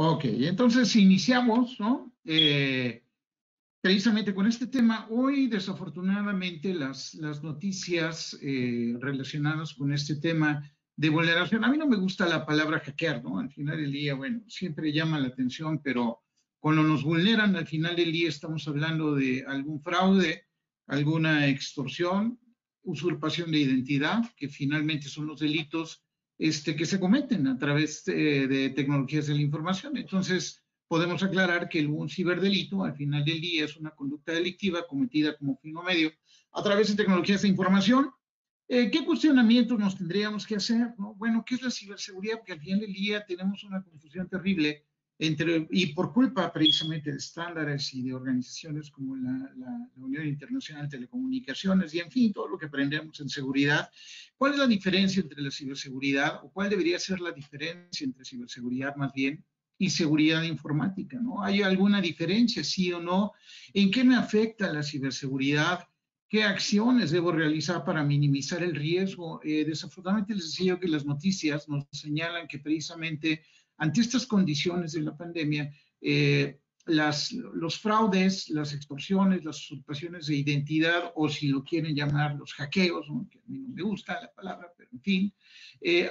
Ok, entonces iniciamos, ¿no? Precisamente con este tema. Hoy, desafortunadamente, las noticias relacionadas con este tema de vulneración, a mí no me gusta la palabra hackear, ¿no? Al final del día, bueno, siempre llama la atención, pero cuando nos vulneran, al final del día estamos hablando de algún fraude, alguna extorsión, usurpación de identidad, que finalmente son los delitos que se cometen a través de tecnologías de la información. Entonces, podemos aclarar que un ciberdelito al final del día es una conducta delictiva cometida como fin o medio a través de tecnologías de información. ¿Qué cuestionamientos nos tendríamos que hacer? ¿No? Bueno, ¿qué es la ciberseguridad? Porque al final del día tenemos una confusión terrible y por culpa precisamente de estándares y de organizaciones como la Unión Internacional de Telecomunicaciones y en fin, todo lo que aprendemos en seguridad. ¿Cuál es la diferencia entre la ciberseguridad o cuál debería ser la diferencia entre ciberseguridad más bien y seguridad informática? ¿No? ¿Hay alguna diferencia, sí o no? ¿En qué me afecta la ciberseguridad? ¿Qué acciones debo realizar para minimizar el riesgo? Desafortunadamente les decía yo que las noticias nos señalan que precisamente ante estas condiciones de la pandemia, los fraudes, las extorsiones, las usurpaciones de identidad, o si lo quieren llamar los hackeos, ¿no? Que a mí no me gusta la palabra, pero en fin,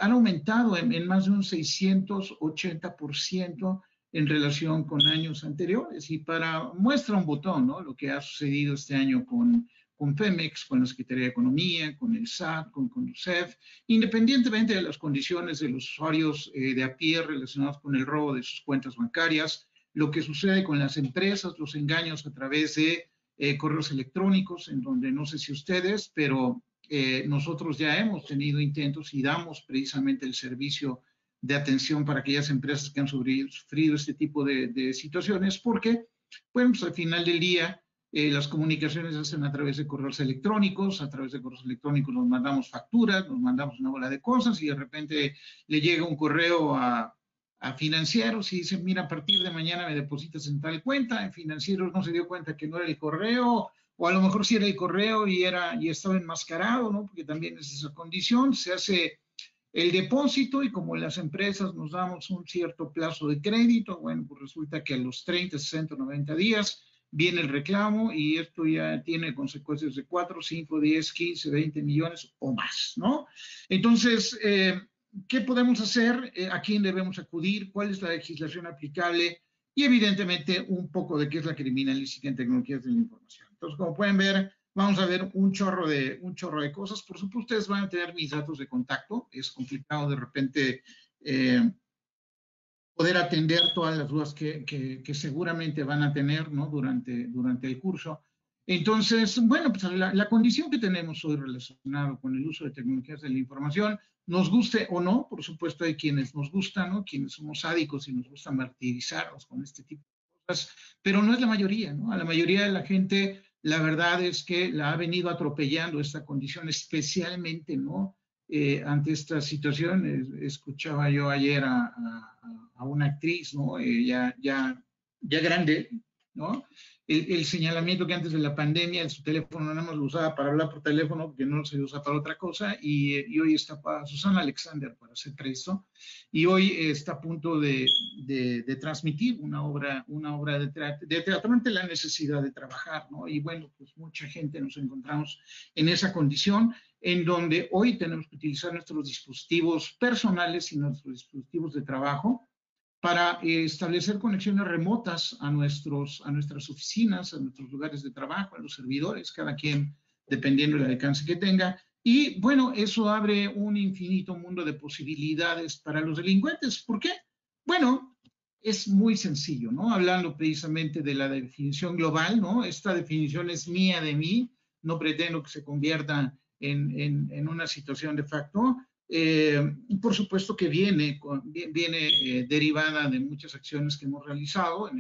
han aumentado en más de un 680% en relación con años anteriores. Y para muestra un botón, ¿no? Lo que ha sucedido este año con Pemex, con la Secretaría de Economía, con el SAT, con Conducef, independientemente de las condiciones de los usuarios de a pie relacionados con el robo de sus cuentas bancarias, lo que sucede con las empresas, los engaños a través de correos electrónicos, en donde no sé si ustedes, pero nosotros ya hemos tenido intentos y damos precisamente el servicio de atención para aquellas empresas que han sufrido este tipo de situaciones, porque, bueno, pues al final del día, las comunicaciones se hacen a través de correos electrónicos, a través de correos electrónicos nos mandamos facturas, nos mandamos una bola de cosas y de repente le llega un correo a financieros y dicen, mira, a partir de mañana me depositas en tal cuenta. En financieros no se dio cuenta que no era el correo, o a lo mejor sí era el correo y estaba enmascarado, ¿no? Porque también es esa condición, se hace el depósito y como las empresas nos damos un cierto plazo de crédito, bueno, pues resulta que a los 30, 60, 90 días viene el reclamo y esto ya tiene consecuencias de 4, 5, 10, 15, 20 millones o más, ¿no? Entonces, ¿qué podemos hacer? ¿A quién debemos acudir? ¿Cuál es la legislación aplicable? Y evidentemente un poco de qué es la criminalística en tecnologías de la información. Entonces, como pueden ver, vamos a ver un chorro de cosas. Por supuesto, ustedes van a tener mis datos de contacto. Es complicado de repente poder atender todas las dudas que seguramente van a tener, ¿no? durante el curso. Entonces, bueno, pues la condición que tenemos hoy relacionado con el uso de tecnologías de la información, nos guste o no, por supuesto hay quienes nos gustan, ¿no? Quienes somos sádicos y nos gusta martirizarnos con este tipo de cosas, pero no es la mayoría, ¿no? A la mayoría de la gente, la verdad es que la ha venido atropellando esta condición, especialmente, ¿no? Ante esta situación. Escuchaba yo ayer a una actriz, ¿no? Ya grande, ¿no? El señalamiento que antes de la pandemia su teléfono nada más lo usaba para hablar por teléfono, porque no se usa para otra cosa, y hoy está para Susana Alexander, para ser preso, y hoy está a punto de transmitir una obra de teatro ante la necesidad de trabajar, ¿no? Y bueno, pues mucha gente nos encontramos en esa condición, en donde hoy tenemos que utilizar nuestros dispositivos personales y nuestros dispositivos de trabajo para establecer conexiones remotas a nuestras oficinas, a nuestros lugares de trabajo, a los servidores, cada quien dependiendo del alcance que tenga. Y bueno, eso abre un infinito mundo de posibilidades para los delincuentes. ¿Por qué? Bueno, es muy sencillo, ¿no? Hablando precisamente de la definición global, ¿no? Esta definición es mía de mí, no pretendo que se convierta en una situación de facto. Por supuesto que viene derivada de muchas acciones que hemos realizado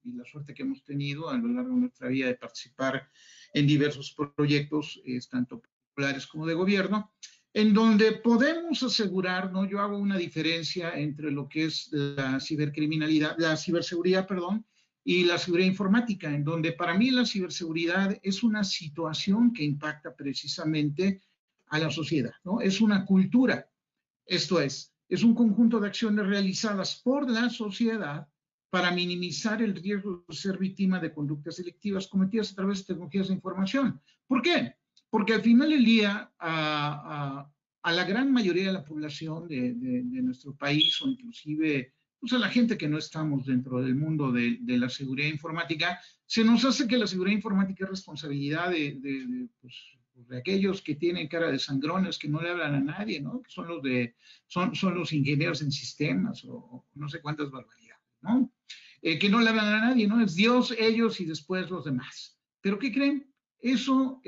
y la suerte que hemos tenido a lo largo de nuestra vida de participar en diversos proyectos, tanto particulares como de gobierno, en donde podemos asegurar, ¿no? Yo hago una diferencia entre lo que es la cibercriminalidad, la ciberseguridad, perdón, y la seguridad informática, en donde para mí la ciberseguridad es una situación que impacta precisamente a la sociedad, ¿no? Es una cultura. Esto es, es un conjunto de acciones realizadas por la sociedad para minimizar el riesgo de ser víctima de conductas delictivas cometidas a través de tecnologías de información. ¿Por qué? Porque al final del día, a la gran mayoría de la población de nuestro país, o inclusive pues a la gente que no estamos dentro del mundo de la seguridad informática, se nos hace que la seguridad informática es responsabilidad pues, de aquellos que tienen cara de sangrones, que no le hablan a nadie, ¿no? Que son los ingenieros en sistemas o no sé cuántas barbaridades, ¿no? Que no le hablan a nadie, ¿no? Es Dios, ellos y después los demás. ¿Pero qué creen? Eso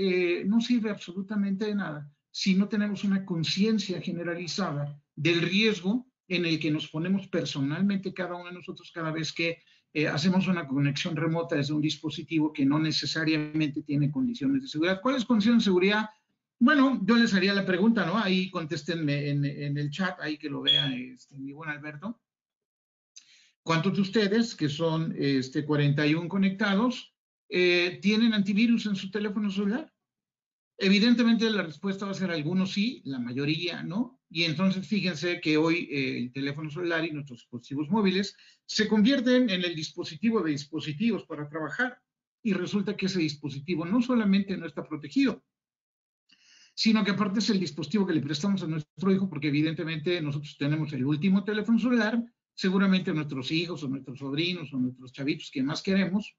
no sirve absolutamente de nada si no tenemos una conciencia generalizada del riesgo en el que nos ponemos personalmente cada uno de nosotros cada vez que hacemos una conexión remota desde un dispositivo que no necesariamente tiene condiciones de seguridad. ¿Cuáles condiciones de seguridad? Bueno, yo les haría la pregunta, ¿no? Ahí contéstenme en el chat, ahí que lo vea mi buen Alberto. ¿Cuántos de ustedes, que son 41 conectados, tienen antivirus en su teléfono celular? Evidentemente la respuesta va a ser algunos sí, la mayoría no. Y entonces fíjense que hoy el teléfono celular y nuestros dispositivos móviles se convierten en el dispositivo de dispositivos para trabajar. Y resulta que ese dispositivo no solamente no está protegido, sino que aparte es el dispositivo que le prestamos a nuestro hijo, porque evidentemente nosotros tenemos el último teléfono celular, seguramente nuestros hijos o nuestros sobrinos o nuestros chavitos que más queremos,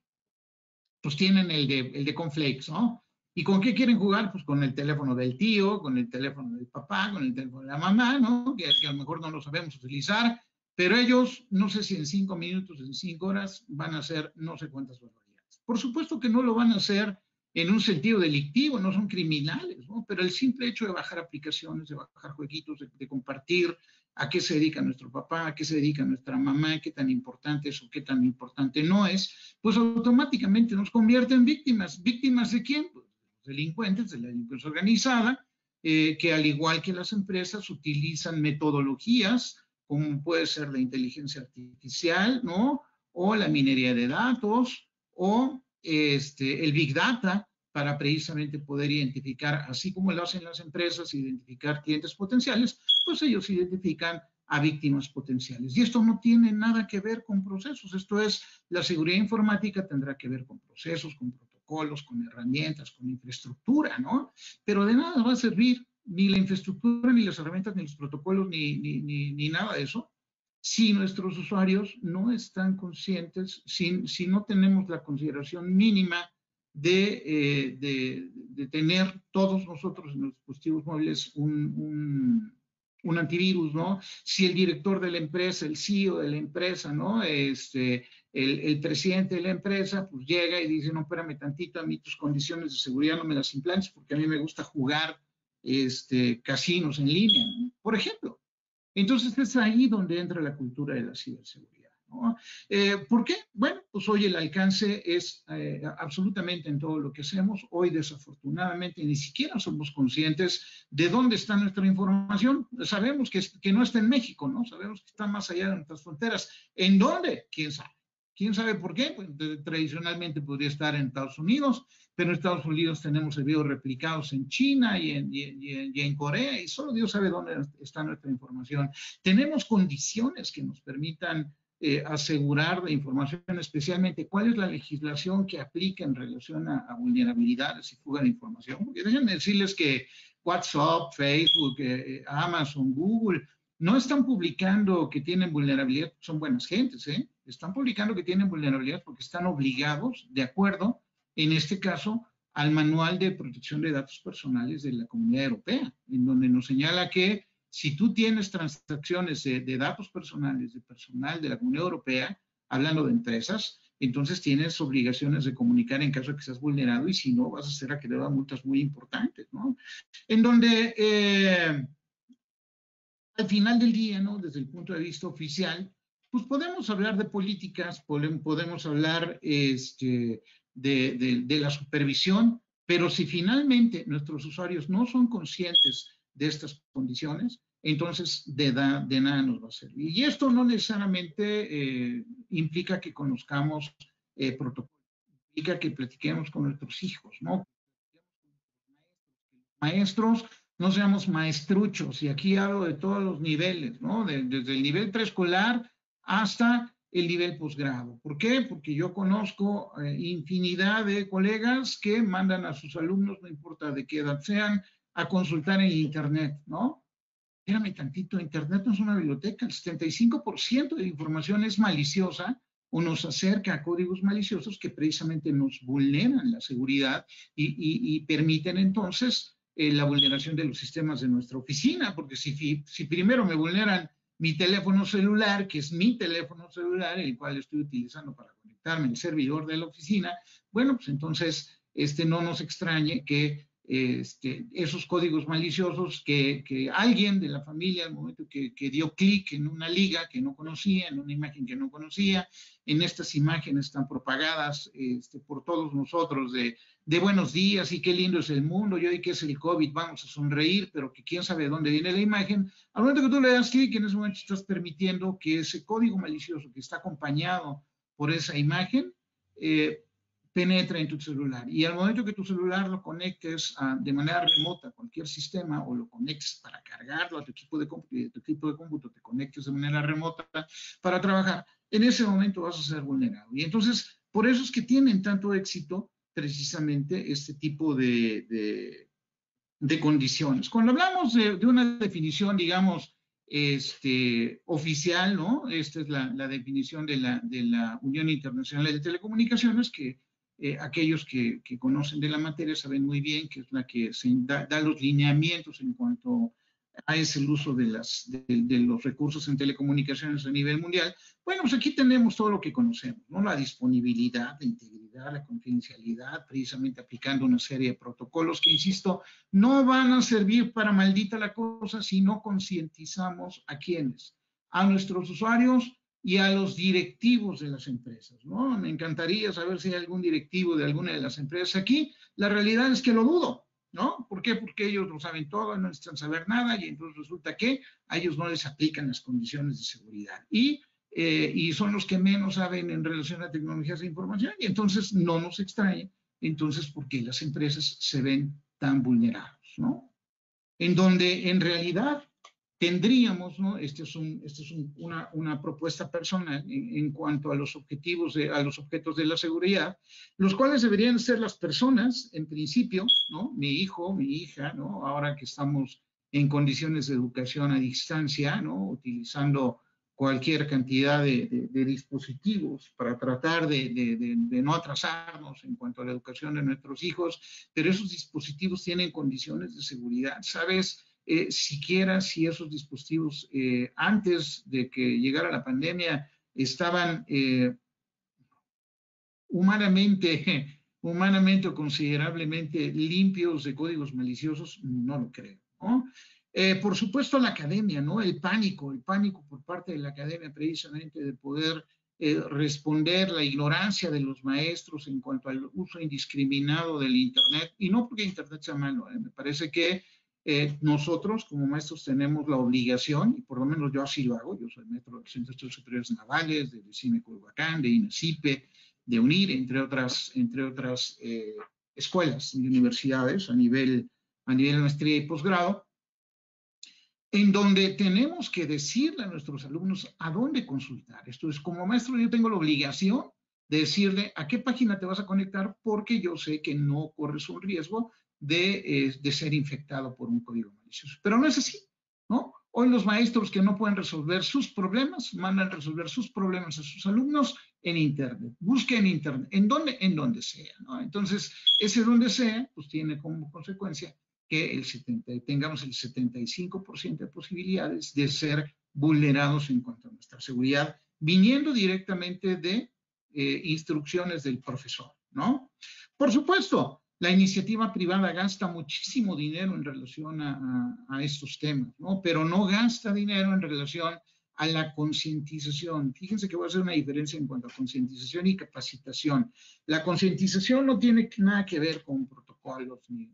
pues tienen el de Conflakes, ¿no? ¿Y con qué quieren jugar? Pues con el teléfono del tío, con el teléfono del papá, con el teléfono de la mamá, ¿no? Que a lo mejor no lo sabemos utilizar, pero ellos, no sé si en 5 minutos, en 5 horas, van a hacer no sé cuántas barbaridades. Por supuesto que no lo van a hacer en un sentido delictivo, no son criminales, ¿no? Pero el simple hecho de bajar aplicaciones, de bajar jueguitos, de compartir a qué se dedica nuestro papá, a qué se dedica nuestra mamá, qué tan importante es o qué tan importante no es, pues automáticamente nos convierte en víctimas. ¿Víctimas de quién? Pues delincuentes, de la delincuencia organizada, que al igual que las empresas utilizan metodologías como puede ser la inteligencia artificial, ¿no? O la minería de datos, o el Big Data, para precisamente poder identificar, así como lo hacen las empresas, identificar clientes potenciales, pues ellos identifican a víctimas potenciales. Y esto no tiene nada que ver con procesos, esto es, la seguridad informática tendrá que ver con procesos, con protocolos, con herramientas, con infraestructura, ¿no? Pero de nada va a servir ni la infraestructura, ni las herramientas, ni los protocolos, ni nada de eso, si nuestros usuarios no están conscientes, si no tenemos la consideración mínima de tener todos nosotros en los dispositivos móviles un antivirus, ¿no? Si el director de la empresa, el CEO de la empresa, ¿no? El presidente de la empresa, pues llega y dice, no, espérame tantito, a mí tus condiciones de seguridad no me las implantes porque a mí me gusta jugar casinos en línea, ¿no? Por ejemplo. Entonces es ahí donde entra la cultura de la ciberseguridad, ¿no? ¿Por qué? Bueno, pues hoy el alcance es absolutamente en todo lo que hacemos. Hoy desafortunadamente ni siquiera somos conscientes de dónde está nuestra información. Sabemos que no está en México, ¿no? Sabemos que está más allá de nuestras fronteras. ¿En dónde? ¿Quién sabe? ¿Quién sabe por qué? Pues, tradicionalmente podría estar en Estados Unidos, pero en Estados Unidos tenemos servidores replicados en China y en Corea, y solo Dios sabe dónde está nuestra información. Tenemos condiciones que nos permitan asegurar la información, especialmente cuál es la legislación que aplica en relación a vulnerabilidades y fuga de información. Porque déjenme decirles que WhatsApp, Facebook, Amazon, Google, no están publicando que tienen vulnerabilidad, son buenas gentes, ¿eh? Están publicando que tienen vulnerabilidad porque están obligados, de acuerdo, en este caso, al Manual de Protección de Datos Personales de la Comunidad Europea, en donde nos señala que si tú tienes transacciones de datos personales, de personal de la Comunidad Europea, hablando de empresas, entonces tienes obligaciones de comunicar en caso de que seas vulnerado y si no, vas a ser acreedor a multas muy importantes, ¿no? En donde al final del día, ¿no? Desde el punto de vista oficial, pues podemos hablar de políticas, podemos hablar de la supervisión, pero si finalmente nuestros usuarios no son conscientes de estas condiciones, entonces de nada nos va a servir. Y esto no necesariamente implica que conozcamos protocolos, implica que platiquemos con nuestros hijos, ¿no? Maestros no seamos maestruchos, y aquí hablo de todos los niveles, ¿no? Desde el nivel preescolar hasta el nivel posgrado. ¿Por qué? Porque yo conozco infinidad de colegas que mandan a sus alumnos, no importa de qué edad sean, a consultar en Internet, ¿no? Espérame tantito, Internet no es una biblioteca, el 75% de información es maliciosa o nos acerca a códigos maliciosos que precisamente nos vulneran la seguridad y permiten entonces la vulneración de los sistemas de nuestra oficina, porque si primero me vulneran mi teléfono celular, que es mi teléfono celular, el cual estoy utilizando para conectarme al servidor de la oficina, bueno, pues entonces no nos extrañe que esos códigos maliciosos que alguien de la familia, al momento que dio clic en una liga que no conocía, en una imagen que no conocía, en estas imágenes están propagadas por todos nosotros de buenos días y qué lindo es el mundo, y hoy que es el COVID vamos a sonreír, pero que quién sabe de dónde viene la imagen. Al momento que tú le das clic, en ese momento estás permitiendo que ese código malicioso que está acompañado por esa imagen, penetra en tu celular. Y al momento que tu celular lo conectes de manera remota a cualquier sistema o lo conectes para cargarlo a tu equipo de cómputo, te conectes de manera remota para trabajar, en ese momento vas a ser vulnerado. Y entonces, por eso es que tienen tanto éxito precisamente este tipo de condiciones. Cuando hablamos de una definición, digamos, oficial, ¿no? Esta es la definición de la Unión Internacional de Telecomunicaciones, que aquellos que conocen de la materia saben muy bien que es la que da los lineamientos en cuanto a ese uso de los recursos en telecomunicaciones a nivel mundial. Bueno, pues aquí tenemos todo lo que conocemos, ¿no? La disponibilidad, la integridad, la confidencialidad, precisamente aplicando una serie de protocolos que, insisto, no van a servir para maldita la cosa si no concientizamos a quienes, a nuestros usuarios y a los directivos de las empresas, ¿no? Me encantaría saber si hay algún directivo de alguna de las empresas aquí. La realidad es que lo dudo, ¿no? ¿Por qué? Porque ellos lo saben todo, no necesitan saber nada y entonces resulta que a ellos no les aplican las condiciones de seguridad. Y son los que menos saben en relación a tecnologías de información y entonces no nos extraña, entonces, por qué las empresas se ven tan vulnerados, ¿no? En donde en realidad tendríamos, ¿no? Una propuesta personal en cuanto a los objetivos, a los objetos de la seguridad, los cuales deberían ser las personas, en principio, ¿no? Mi hijo, mi hija, ¿no? Ahora que estamos en condiciones de educación a distancia, ¿no? Utilizando cualquier cantidad de dispositivos para tratar de no atrasarnos en cuanto a la educación de nuestros hijos, pero esos dispositivos tienen condiciones de seguridad, ¿sabes? Siquiera si esos dispositivos antes de que llegara la pandemia estaban humanamente o considerablemente limpios de códigos maliciosos, no lo creo, ¿no? Por supuesto la academia, ¿no? El pánico por parte de la academia precisamente de poder responder la ignorancia de los maestros en cuanto al uso indiscriminado del Internet, y no porque Internet sea malo, me parece que nosotros como maestros tenemos la obligación, y por lo menos yo así lo hago, yo soy maestro de los Centros Superiores Navales, de CIME Culhuacán, de INACIPE, de UNIR, entre otras escuelas y universidades a nivel de maestría y posgrado, en donde tenemos que decirle a nuestros alumnos a dónde consultar. Esto es, como maestro yo tengo la obligación de decirle a qué página te vas a conectar porque yo sé que no corres un riesgo de ser infectado por un código malicioso. Pero no es así, ¿no? Hoy los maestros que no pueden resolver sus problemas, mandan resolver sus problemas a sus alumnos en Internet. Busquen en Internet. ¿En dónde? En donde sea, ¿no? Entonces, ese donde sea, pues tiene como consecuencia que tengamos el 75% de posibilidades de ser vulnerados en cuanto a nuestra seguridad, viniendo directamente de instrucciones del profesor, ¿no? Por supuesto, la iniciativa privada gasta muchísimo dinero en relación a estos temas, ¿no? Pero no gasta dinero en relación a la concientización. Fíjense que voy a hacer una diferencia en cuanto a concientización y capacitación. La concientización no tiene nada que ver con protocolos, ni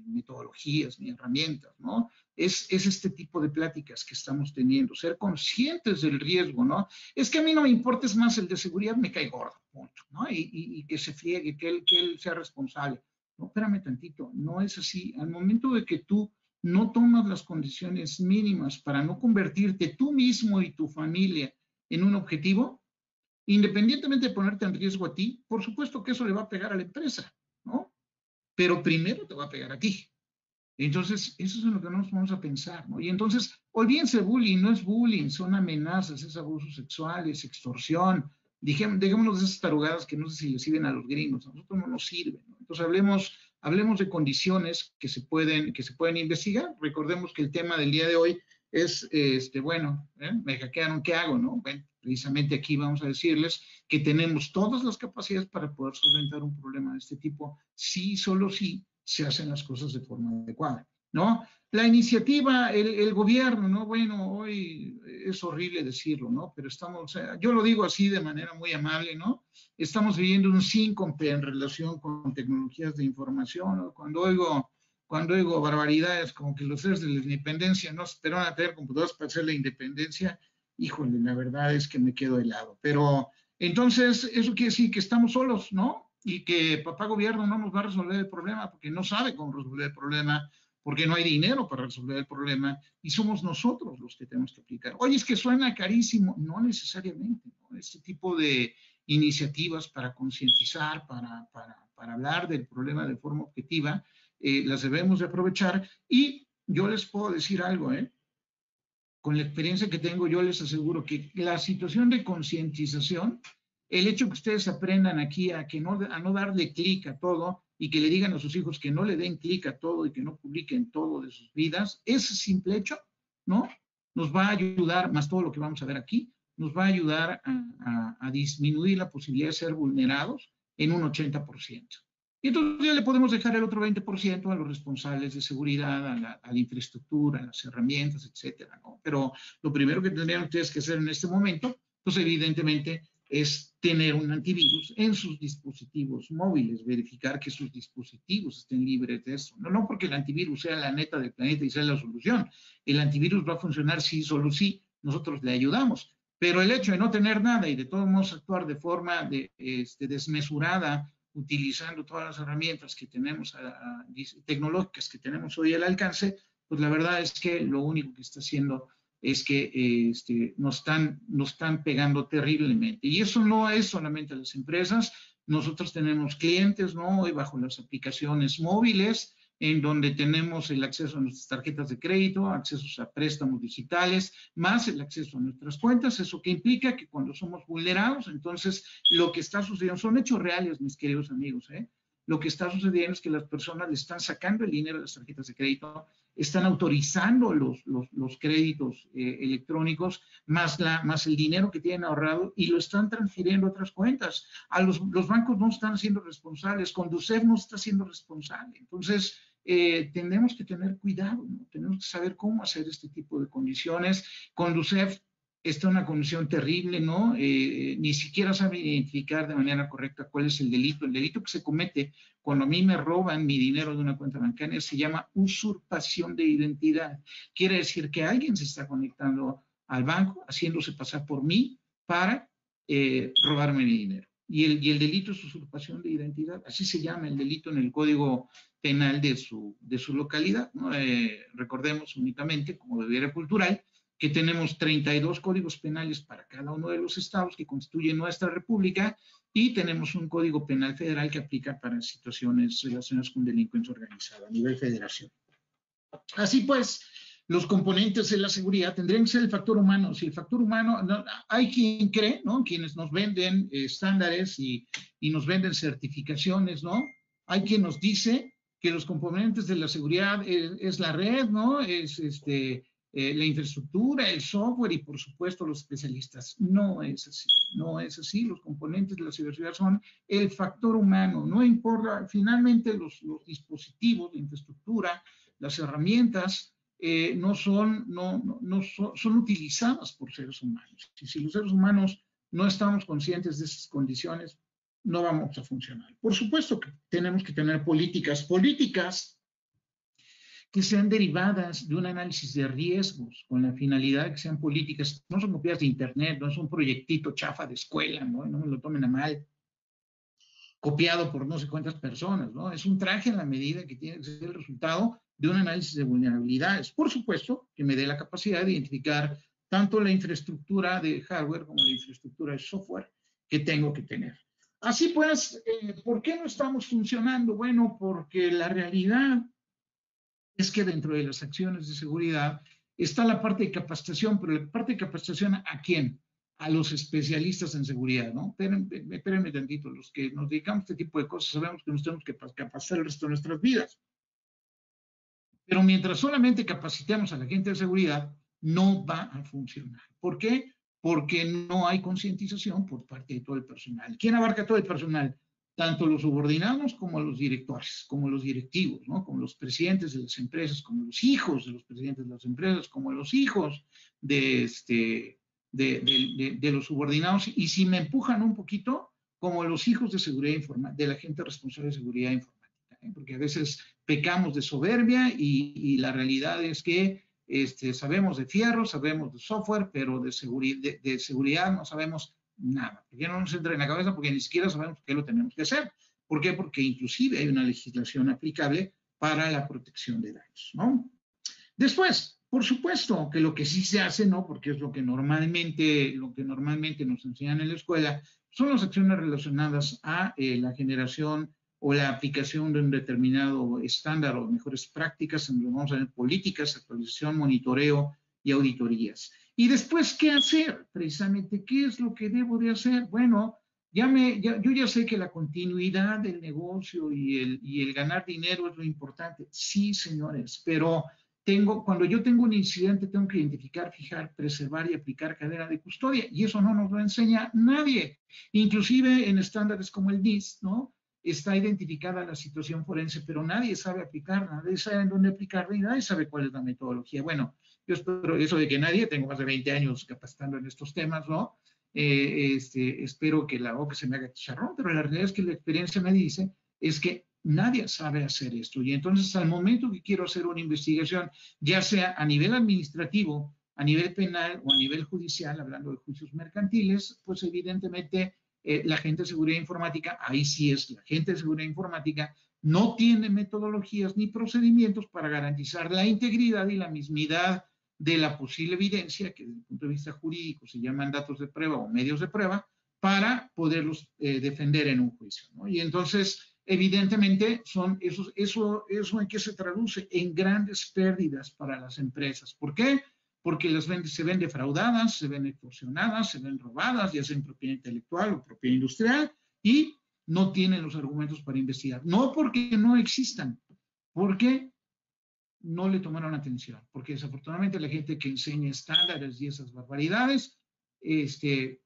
metodologías, ni herramientas, ¿no? Es este tipo de pláticas que estamos teniendo, ser conscientes del riesgo, ¿no? Es que a mí no me importa, es más, el de seguridad me cae gordo, punto, ¿no? Y que se friegue, que él sea responsable. No, espérame tantito, no es así. Al momento de que tú no tomas las condiciones mínimas para no convertirte tú mismo y tu familia en un objetivo, independientemente de ponerte en riesgo a ti, por supuesto que eso le va a pegar a la empresa, ¿no? Pero primero te va a pegar a ti. Entonces, eso es en lo que nos vamos a pensar, ¿no? Y entonces, olvídense bullying, no es bullying, son amenazas, es abuso sexual, es extorsión. Dejémonos de esas tarugadas que no sé si les sirven a los gringos, a nosotros no nos sirven, ¿no? Entonces, hablemos de condiciones que se pueden investigar. Recordemos que el tema del día de hoy es, bueno, me hackearon, ¿qué hago, no? Bueno, precisamente aquí vamos a decirles que tenemos todas las capacidades para poder solventar un problema de este tipo, sí, solo sí, se hacen las cosas de forma adecuada, ¿no? La iniciativa, el gobierno, ¿no? Bueno, hoy es horrible decirlo, ¿no? Pero estamos, yo lo digo así de manera muy amable, ¿no? Estamos viviendo un síncope en relación con tecnologías de información, ¿no? Cuando oigo barbaridades como que los seres de la independencia no esperaban a tener computadoras para hacer la independencia, híjole, la verdad es que me quedo helado. Pero entonces, eso quiere decir que estamos solos, ¿no? Y que papá gobierno no nos va a resolver el problema porque no sabe cómo resolver el problema, porque no hay dinero para resolver el problema y somos nosotros los que tenemos que aplicar. Oye, es que suena carísimo. No necesariamente, ¿no? Este tipo de iniciativas para concientizar, para hablar del problema de forma objetiva, las debemos de aprovechar. Y yo les puedo decir algo, con la experiencia que tengo, yo les aseguro que la situación de concientización, el hecho que ustedes aprendan aquí a no darle clic a todo y que le digan a sus hijos que no le den clic a todo y que no publiquen todo de sus vidas, ese simple hecho, ¿no? Nos va a ayudar, más todo lo que vamos a ver aquí, nos va a ayudar a disminuir la posibilidad de ser vulnerados en un 80%. Y entonces ya le podemos dejar el otro 20% a los responsables de seguridad, a la infraestructura, a las herramientas, etcétera, ¿no? Pero lo primero que tendrían ustedes que hacer en este momento, pues evidentemente, es tener un antivirus en sus dispositivos móviles, verificar que sus dispositivos estén libres de eso. No porque el antivirus sea la neta del planeta y sea la solución. El antivirus va a funcionar sí, solo sí, nosotros le ayudamos. Pero el hecho de no tener nada y de todos modos actuar de forma desmesurada, utilizando todas las herramientas que tenemos, tecnológicas que tenemos hoy al alcance, pues la verdad es que lo único que está haciendo es que nos están pegando terriblemente. Y eso no es solamente a las empresas, nosotros tenemos clientes, ¿no? Hoy bajo las aplicaciones móviles, en donde tenemos el acceso a nuestras tarjetas de crédito, accesos a préstamos digitales, más el acceso a nuestras cuentas. Eso que implica que cuando somos vulnerados, entonces lo que está sucediendo, son hechos reales, mis queridos amigos, lo que está sucediendo es que las personas le están sacando el dinero de las tarjetas de crédito, están autorizando los créditos electrónicos, más el dinero que tienen ahorrado y lo están transfiriendo a otras cuentas. Los bancos no están siendo responsables, Conducef no está siendo responsable. Entonces, tenemos que tener cuidado, ¿no? Tenemos que saber cómo hacer este tipo de condiciones. Conducef está en una condición terrible, ¿no? Ni siquiera sabe identificar de manera correcta cuál es el delito. El delito que se comete cuando a mí me roban mi dinero de una cuenta bancaria se llama usurpación de identidad. Quiere decir que alguien se está conectando al banco, haciéndose pasar por mí para robarme mi dinero. Y el delito es usurpación de identidad. Así se llama el delito en el Código Penal de su localidad, ¿no? Recordemos únicamente, como debiera cultural, que tenemos 32 códigos penales para cada uno de los estados que constituyen nuestra república y tenemos un código penal federal que aplica para situaciones relacionadas con delincuencia organizada a nivel federación. Así pues, los componentes de la seguridad tendrían que ser el factor humano. Si el factor humano, no, hay quien cree, ¿no? Quienes nos venden estándares y nos venden certificaciones, ¿no? Hay quien nos dice que los componentes de la seguridad es la red, ¿no? Es la infraestructura, el software y por supuesto los especialistas. No es así, no es así. Los componentes de la ciberseguridad son el factor humano. No importa, finalmente los dispositivos, la infraestructura, las herramientas son utilizadas por seres humanos. Y si los seres humanos no estamos conscientes de esas condiciones, no vamos a funcionar. Por supuesto que tenemos que tener políticas que sean derivadas de un análisis de riesgos, con la finalidad de que sean políticas, no son copias de internet, no es un proyectito chafa de escuela, ¿no? No me lo tomen a mal, copiado por no sé cuántas personas, ¿no? Es un traje a la medida que tiene que ser el resultado de un análisis de vulnerabilidades. Por supuesto, que me dé la capacidad de identificar tanto la infraestructura de hardware como la infraestructura de software que tengo que tener. Así pues, ¿por qué no estamos funcionando? Bueno, porque la realidad es que dentro de las acciones de seguridad está la parte de capacitación, pero la parte de capacitación ¿a quién? A los especialistas en seguridad, ¿no? Espérenme tantito, los que nos dedicamos a este tipo de cosas sabemos que nos tenemos que capacitar el resto de nuestras vidas. Pero mientras solamente capacitemos a la gente de seguridad, no va a funcionar. ¿Por qué? Porque no hay concientización por parte de todo el personal. ¿Quién abarca todo el personal? Tanto los subordinados como los directores, como los directivos, ¿no? Como los presidentes de las empresas, como los hijos de los presidentes de las empresas, como los hijos de, de los subordinados. Y si me empujan un poquito, como los hijos de seguridad informática, de la gente responsable de seguridad informática, ¿eh? Porque a veces pecamos de soberbia y la realidad es que sabemos de fierro, sabemos de software, pero de seguridad no sabemos nada. ¿Por qué no nos entra en la cabeza? Porque ni siquiera sabemos qué lo tenemos que hacer. ¿Por qué? Porque inclusive hay una legislación aplicable para la protección de datos, ¿no? Después, por supuesto que lo que sí se hace, ¿no? Porque es lo que normalmente nos enseñan en la escuela, son las acciones relacionadas a la generación o la aplicación de un determinado estándar o mejores prácticas, en donde vamos a ver políticas, actualización, monitoreo y auditorías. Y después, ¿qué hacer? Precisamente, ¿qué es lo que debo de hacer? Bueno, yo ya sé que la continuidad del negocio y el ganar dinero es lo importante. Sí, señores, pero cuando yo tengo un incidente, tengo que identificar, fijar, preservar y aplicar cadena de custodia. Y eso no nos lo enseña nadie. Inclusive en estándares como el NIST, ¿no? Está identificada la situación forense, pero nadie sabe aplicarla, nadie sabe en dónde aplicarla y nadie sabe cuál es la metodología. Bueno, yo espero eso de que nadie, tengo más de 20 años capacitando en estos temas, ¿no? Espero que la boca se me haga chicharrón, pero la realidad es que la experiencia me dice es que nadie sabe hacer esto. Y entonces, al momento que quiero hacer una investigación, ya sea a nivel administrativo, a nivel penal o a nivel judicial, hablando de juicios mercantiles, pues evidentemente la gente de seguridad informática, ahí sí es la gente de seguridad informática, no tiene metodologías ni procedimientos para garantizar la integridad y la mismidad de la posible evidencia, que desde el punto de vista jurídico se llaman datos de prueba o medios de prueba, para poderlos defender en un juicio, ¿no? Y entonces, evidentemente, eso en qué se traduce en grandes pérdidas para las empresas. ¿Por qué? Porque se ven defraudadas, se ven extorsionadas, se ven robadas, ya sea en propiedad intelectual o propiedad industrial, y no tienen los argumentos para investigar. No porque no existan, porque no le tomaron atención, porque desafortunadamente la gente que enseña estándares y esas barbaridades, te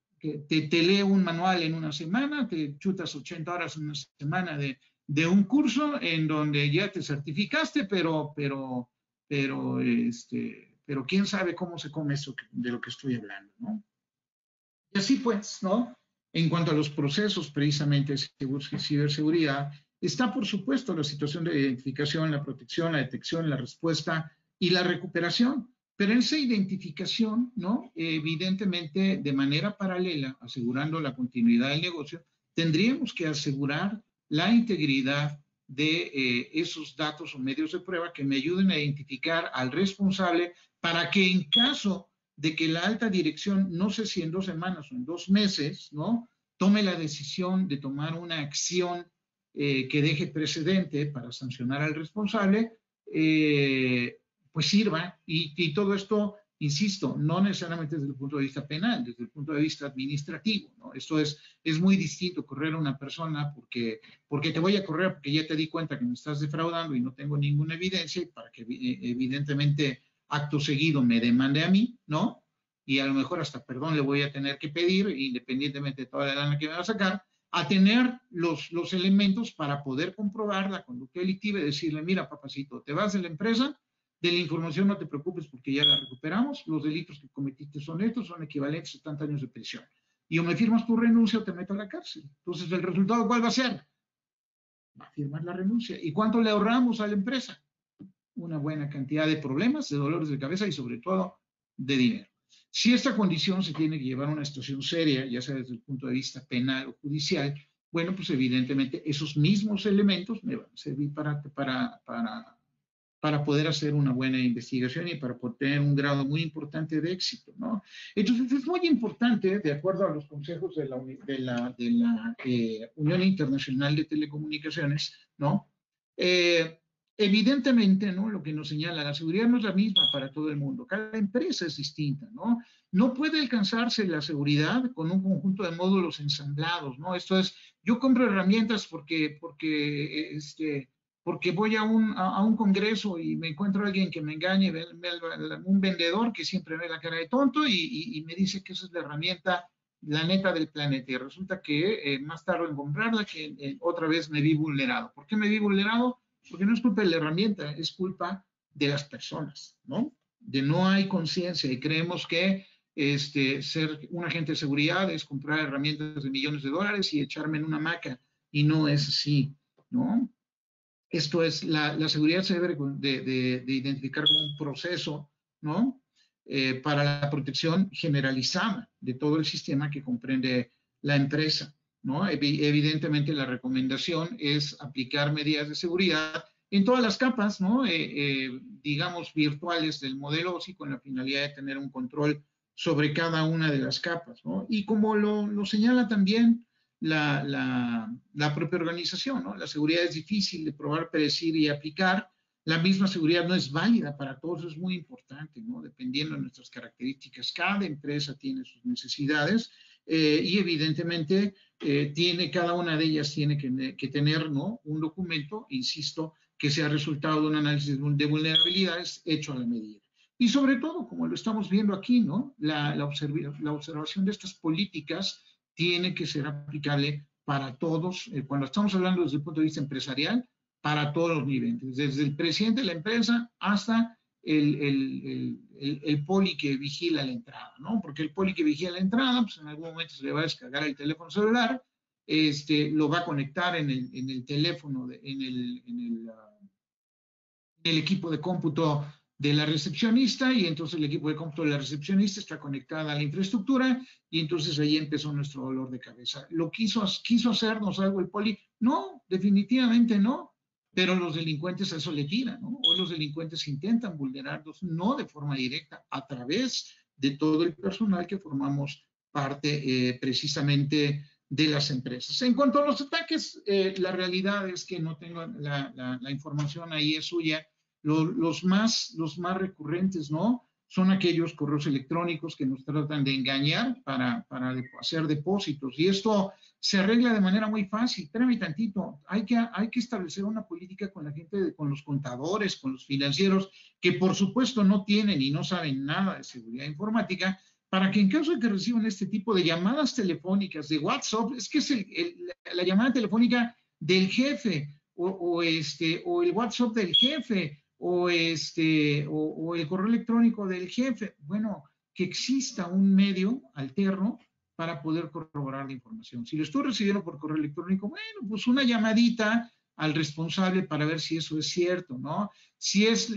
lee un manual en una semana, te chutas 80 horas en una semana de un curso en donde ya te certificaste, pero quién sabe cómo se come eso de lo que estoy hablando, ¿no? Y así pues, ¿no? En cuanto a los procesos precisamente de ciberseguridad, está por supuesto la situación de identificación, la protección, la detección, la respuesta y la recuperación. Pero en esa identificación, ¿no? Evidentemente, de manera paralela, asegurando la continuidad del negocio, tendríamos que asegurar la integridad de esos datos o medios de prueba que me ayuden a identificar al responsable para que en caso de que la alta dirección, no sé si en 2 semanas o en 2 meses, ¿no? Tome la decisión de tomar una acción que deje precedente para sancionar al responsable, pues sirva. Y todo esto, insisto, no necesariamente desde el punto de vista penal, desde el punto de vista administrativo, ¿no? Esto es muy distinto correr a una persona porque te voy a correr porque ya te di cuenta que me estás defraudando y no tengo ninguna evidencia, y para que evidentemente acto seguido me demande a mí, ¿no? Y a lo mejor hasta perdón le voy a tener que pedir, independientemente de toda la lana que me va a sacar, a tener los elementos para poder comprobar la conducta delictiva y decirle, mira, papacito, te vas de la empresa, de la información no te preocupes porque ya la recuperamos, los delitos que cometiste son estos, son equivalentes a tantos años de prisión. Y o me firmas tu renuncia o te meto a la cárcel. Entonces, ¿el resultado cuál va a ser? Va a firmar la renuncia. ¿Y cuánto le ahorramos a la empresa? Una buena cantidad de problemas, de dolores de cabeza y sobre todo de dinero. Si esta condición se tiene que llevar a una situación seria, ya sea desde el punto de vista penal o judicial, bueno, pues evidentemente esos mismos elementos me van a servir para para poder hacer una buena investigación y para poder tener un grado muy importante de éxito, ¿no? Entonces es muy importante, de acuerdo a los consejos de la Unión Internacional de Telecomunicaciones, ¿no? Evidentemente, ¿no? Lo que nos señala, la seguridad no es la misma para todo el mundo, cada empresa es distinta, ¿no? No puede alcanzarse la seguridad con un conjunto de módulos ensamblados, ¿no? Esto es, yo compro herramientas porque voy a un congreso y me encuentro a alguien que me engañe, un vendedor que siempre ve la cara de tonto y me dice que esa es la herramienta, la neta del planeta. Y resulta que más tarde en comprarla, que otra vez me vi vulnerado. ¿Por qué me vi vulnerado? Porque no es culpa de la herramienta, es culpa de las personas, ¿no? De no hay conciencia y creemos que ser un agente de seguridad es comprar herramientas de millones de dólares y echarme en una hamaca. Y no es así, ¿no? Esto es, la seguridad se debe de identificar como un proceso, ¿no? Para la protección generalizada de todo el sistema que comprende la empresa, ¿no? Evidentemente la recomendación es aplicar medidas de seguridad en todas las capas, ¿no? Digamos, virtuales del modelo OSI con la finalidad de tener un control sobre cada una de las capas, ¿no? Y como lo señala también la propia organización, ¿no? La seguridad es difícil de probar, predecir y aplicar. La misma seguridad no es válida para todos, es muy importante, ¿no? Dependiendo de nuestras características. Cada empresa tiene sus necesidades y evidentemente cada una de ellas tiene que tener, ¿no? Un documento, insisto, que sea resultado de un análisis de vulnerabilidades hecho a la medida. Y sobre todo, como lo estamos viendo aquí, ¿no? La observación de estas políticas tiene que ser aplicable para todos, cuando estamos hablando desde el punto de vista empresarial, para todos los niveles, desde el presidente de la empresa hasta el poli que vigila la entrada, ¿no? Porque el poli que vigila la entrada, pues en algún momento se le va a descargar el teléfono celular, lo va a conectar en el teléfono, en el equipo de cómputo de la recepcionista y entonces el equipo de cómputo de la recepcionista está conectada a la infraestructura y entonces ahí empezó nuestro dolor de cabeza. ¿Lo quiso hacernos algo el poli? No, definitivamente no, pero los delincuentes a eso le tiran, ¿no? O los delincuentes intentan vulnerarlos, no de forma directa, a través de todo el personal que formamos parte precisamente de las empresas. En cuanto a los ataques, la realidad es que no tengo la información ahí, es suya. Los más recurrentes, ¿no? Son aquellos correos electrónicos que nos tratan de engañar para hacer depósitos. Y esto se arregla de manera muy fácil. Espérame tantito. Hay que establecer una política con la gente, con los contadores, con los financieros, que por supuesto no tienen y no saben nada de seguridad informática, para que en caso de que reciban este tipo de llamadas telefónicas de WhatsApp, es que es la llamada telefónica del jefe o el WhatsApp del jefe o el correo electrónico del jefe. Bueno, que exista un medio alterno para poder corroborar la información. Si lo estoy recibiendo por correo electrónico, bueno, pues una llamadita al responsable para ver si eso es cierto, ¿no? Si es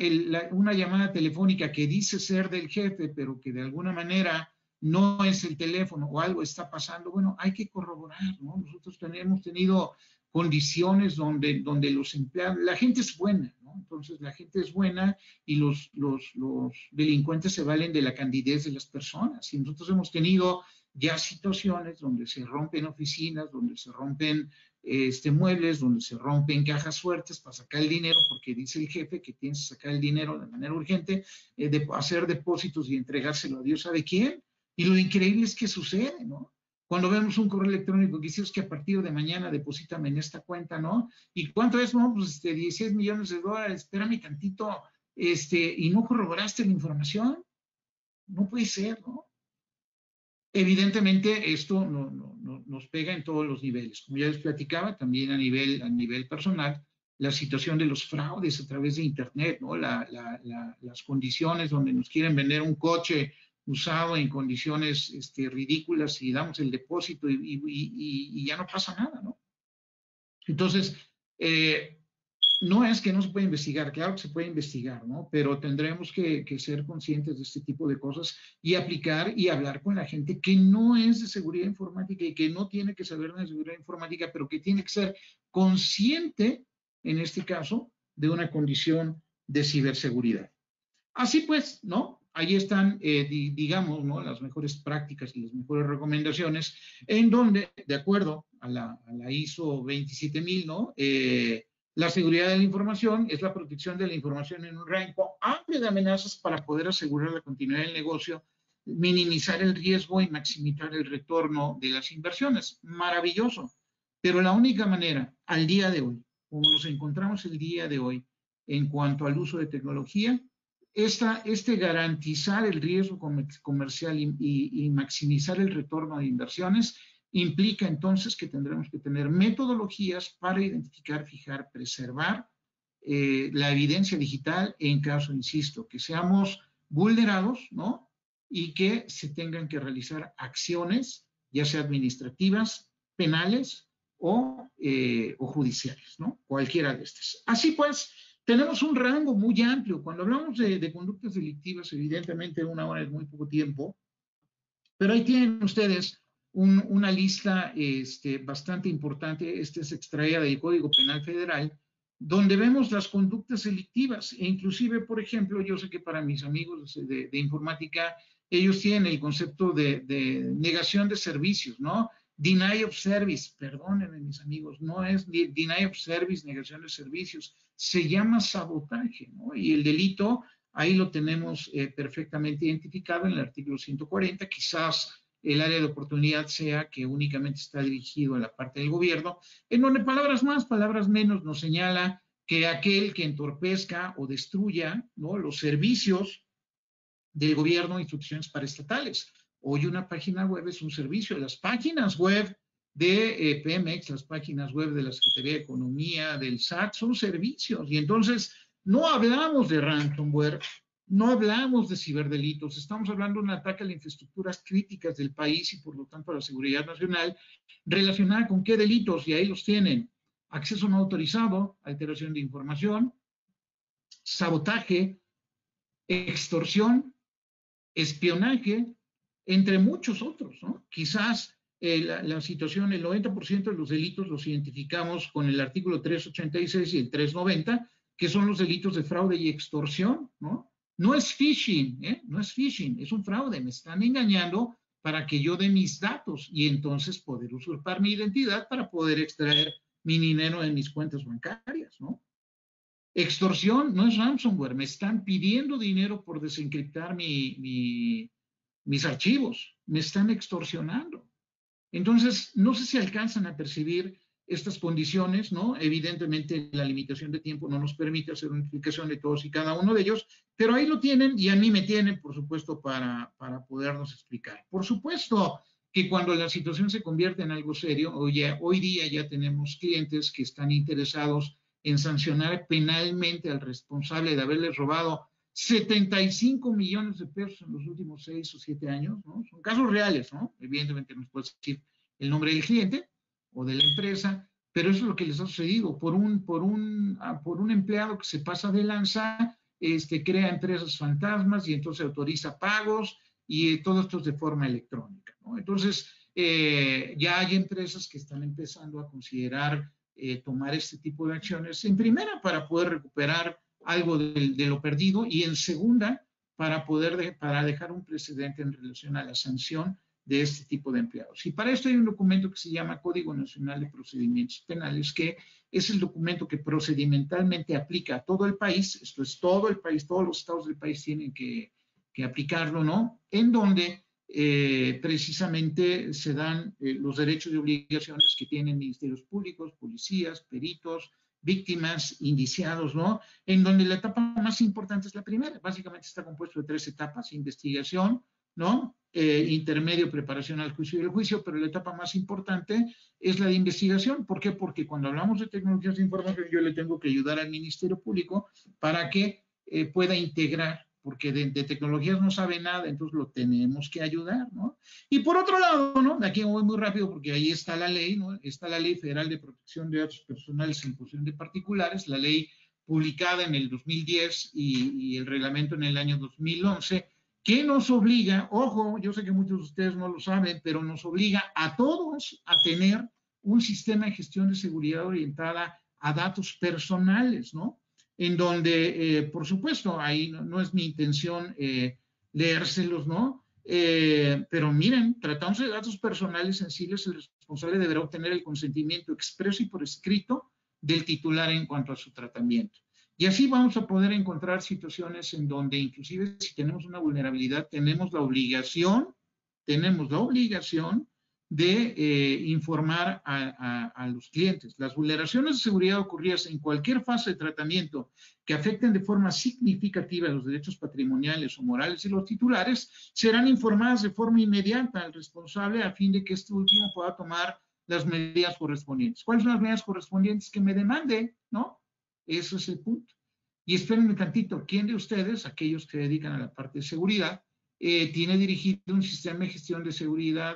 una llamada telefónica que dice ser del jefe, pero que de alguna manera no es el teléfono o algo está pasando, bueno, hay que corroborar, ¿no? Nosotros hemos tenido condiciones donde los empleados, la gente es buena, ¿no? Entonces la gente es buena y los delincuentes se valen de la candidez de las personas. Y nosotros hemos tenido ya situaciones donde se rompen oficinas, donde se rompen muebles, donde se rompen cajas fuertes para sacar el dinero, porque dice el jefe que tienes que sacar el dinero de manera urgente, de hacer depósitos y entregárselo a Dios sabe quién. Y lo increíble es que sucede, ¿no? Cuando vemos un correo electrónico que dice que a partir de mañana deposítame en esta cuenta, ¿no? ¿Y cuánto es? No, pues 16 millones de dólares, espérame tantito, y no corroboraste la información. No puede ser, ¿no? Evidentemente esto nos pega en todos los niveles. Como ya les platicaba, también a nivel personal, la situación de los fraudes a través de Internet, ¿no? Las condiciones donde nos quieren vender un coche usado en condiciones ridículas y damos el depósito y ya no pasa nada, ¿no? Entonces, no es que no se pueda investigar, claro que se puede investigar, ¿no? Pero tendremos que ser conscientes de este tipo de cosas y aplicar y hablar con la gente que no es de seguridad informática y que no tiene que saber de seguridad informática, pero que tiene que ser consciente, en este caso, de una condición de ciberseguridad. Así pues, ¿no? Ahí están, digamos, ¿no? Las mejores prácticas y las mejores recomendaciones, en donde, de acuerdo a la ISO 27000, ¿no? La seguridad de la información es la protección de la información en un rango amplio de amenazas para poder asegurar la continuidad del negocio, minimizar el riesgo y maximizar el retorno de las inversiones. Maravilloso. Pero la única manera, al día de hoy, como nos encontramos el día de hoy, en cuanto al uso de tecnología, garantizar el riesgo comercial y maximizar el retorno de inversiones implica entonces que tendremos que tener metodologías para identificar, fijar, preservar la evidencia digital en caso, insisto, que seamos vulnerados, ¿no? Y que se tengan que realizar acciones, ya sea administrativas, penales o judiciales, ¿no? Cualquiera de estas. Así pues, tenemos un rango muy amplio. Cuando hablamos de conductas delictivas, evidentemente una hora es muy poco tiempo, pero ahí tienen ustedes una lista bastante importante. Esta es extraída del Código Penal Federal, donde vemos las conductas delictivas. E inclusive, por ejemplo, yo sé que para mis amigos de informática, ellos tienen el concepto de negación de servicios, ¿no? Deny of service, perdónenme mis amigos, no es deny of service, negación de servicios, se llama sabotaje, ¿no? Y el delito, ahí lo tenemos perfectamente identificado en el artículo 140, quizás el área de oportunidad sea que únicamente está dirigido a la parte del gobierno, en donde palabras más, palabras menos nos señala que aquel que entorpezca o destruya, ¿no? Los servicios del gobierno e instituciones paraestatales. Hoy una página web es un servicio. Las páginas web de Pemex, las páginas web de la Secretaría de Economía, del SAT, son servicios. Y entonces no hablamos de ransomware, no hablamos de ciberdelitos, estamos hablando de un ataque a las infraestructuras críticas del país y por lo tanto a la seguridad nacional, relacionada con qué delitos, y ahí los tienen: acceso no autorizado, alteración de información, sabotaje, extorsión, espionaje, entre muchos otros, ¿no? Quizás la situación, el 90% de los delitos los identificamos con el artículo 386 y el 390, que son los delitos de fraude y extorsión, ¿no? No es phishing, no es phishing, es un fraude, me están engañando para que yo dé mis datos y entonces poder usurpar mi identidad para poder extraer mi dinero en mis cuentas bancarias, ¿no? Extorsión no es ransomware, me están pidiendo dinero por desencriptar mis archivos, me están extorsionando. Entonces, no sé si alcanzan a percibir estas condiciones, ¿no? Evidentemente, la limitación de tiempo no nos permite hacer una explicación de todos y cada uno de ellos, pero ahí lo tienen y a mí me tienen, por supuesto, para podernos explicar. Por supuesto que cuando la situación se convierte en algo serio, hoy día ya tenemos clientes que están interesados en sancionar penalmente al responsable de haberles robado 75 millones de pesos en los últimos 6 o 7 años, ¿no? Son casos reales, ¿no? Evidentemente no puedes decir el nombre del cliente o de la empresa, pero eso es lo que les ha sucedido. Por un empleado que se pasa de lanza, crea empresas fantasmas y entonces autoriza pagos y todo esto es de forma electrónica, ¿no? Entonces, ya hay empresas que están empezando a considerar tomar este tipo de acciones, en primera, para poder recuperar algo de lo perdido, y en segunda, para dejar un precedente en relación a la sanción de este tipo de empleados. Y para esto hay un documento que se llama Código Nacional de Procedimientos Penales, que es el documento que procedimentalmente aplica a todo el país. Esto es todo el país, todos los estados del país tienen que aplicarlo, ¿no? En donde precisamente se dan los derechos y obligaciones que tienen ministerios públicos, policías, peritos, víctimas, indiciados, ¿no? En donde la etapa más importante es la primera. Básicamente está compuesto de 3 etapas: investigación, ¿no? Intermedio, preparación al juicio y el juicio, pero la etapa más importante es la de investigación. ¿Por qué? Porque cuando hablamos de tecnologías de información, yo le tengo que ayudar al Ministerio Público para que pueda integrar, porque de tecnologías no sabe nada, entonces lo tenemos que ayudar, ¿no? Y por otro lado, ¿no? De aquí voy muy rápido porque ahí está la ley, ¿no? Está la Ley Federal de Protección de Datos Personales en posesión de particulares, la ley publicada en el 2010 y el reglamento en el año 2011, que nos obliga, ojo, yo sé que muchos de ustedes no lo saben, pero nos obliga a todos a tener un sistema de gestión de seguridad orientada a datos personales, ¿no? en donde, por supuesto, ahí no es mi intención leérselos, ¿no? Pero miren, tratándose de datos personales sensibles, el responsable deberá obtener el consentimiento expreso y por escrito del titular en cuanto a su tratamiento. Y así vamos a poder encontrar situaciones en donde inclusive si tenemos una vulnerabilidad, tenemos la obligación de informar a los clientes. Las vulneraciones de seguridad ocurridas en cualquier fase de tratamiento que afecten de forma significativa los derechos patrimoniales o morales de los titulares serán informadas de forma inmediata al responsable a fin de que este último pueda tomar las medidas correspondientes. ¿Cuáles son las medidas correspondientes? Que me demande, ¿no? Eso es el punto. Y espérenme tantito, ¿quién de ustedes, aquellos que se dedican a la parte de seguridad, tiene dirigido un sistema de gestión de seguridad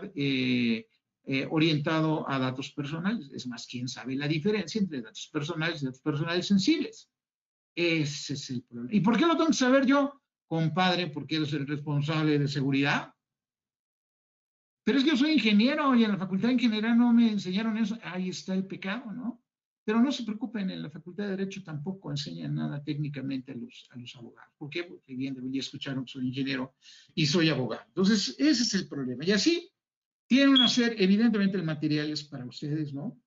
orientado a datos personales? Es más, ¿quién sabe la diferencia entre datos personales y datos personales sensibles? Ese es el problema. ¿Y por qué lo tengo que saber yo? Compadre, porque eres el responsable de seguridad. Pero es que yo soy ingeniero y en la facultad de ingeniería no me enseñaron eso. Ahí está el pecado, ¿no? Pero no se preocupen, en la Facultad de Derecho tampoco enseñan nada técnicamente a los abogados. ¿Por qué? Porque bien, ya escucharon que soy ingeniero y soy abogado. Entonces, ese es el problema. Y así, tienen una serie, evidentemente el material es para ustedes, ¿no?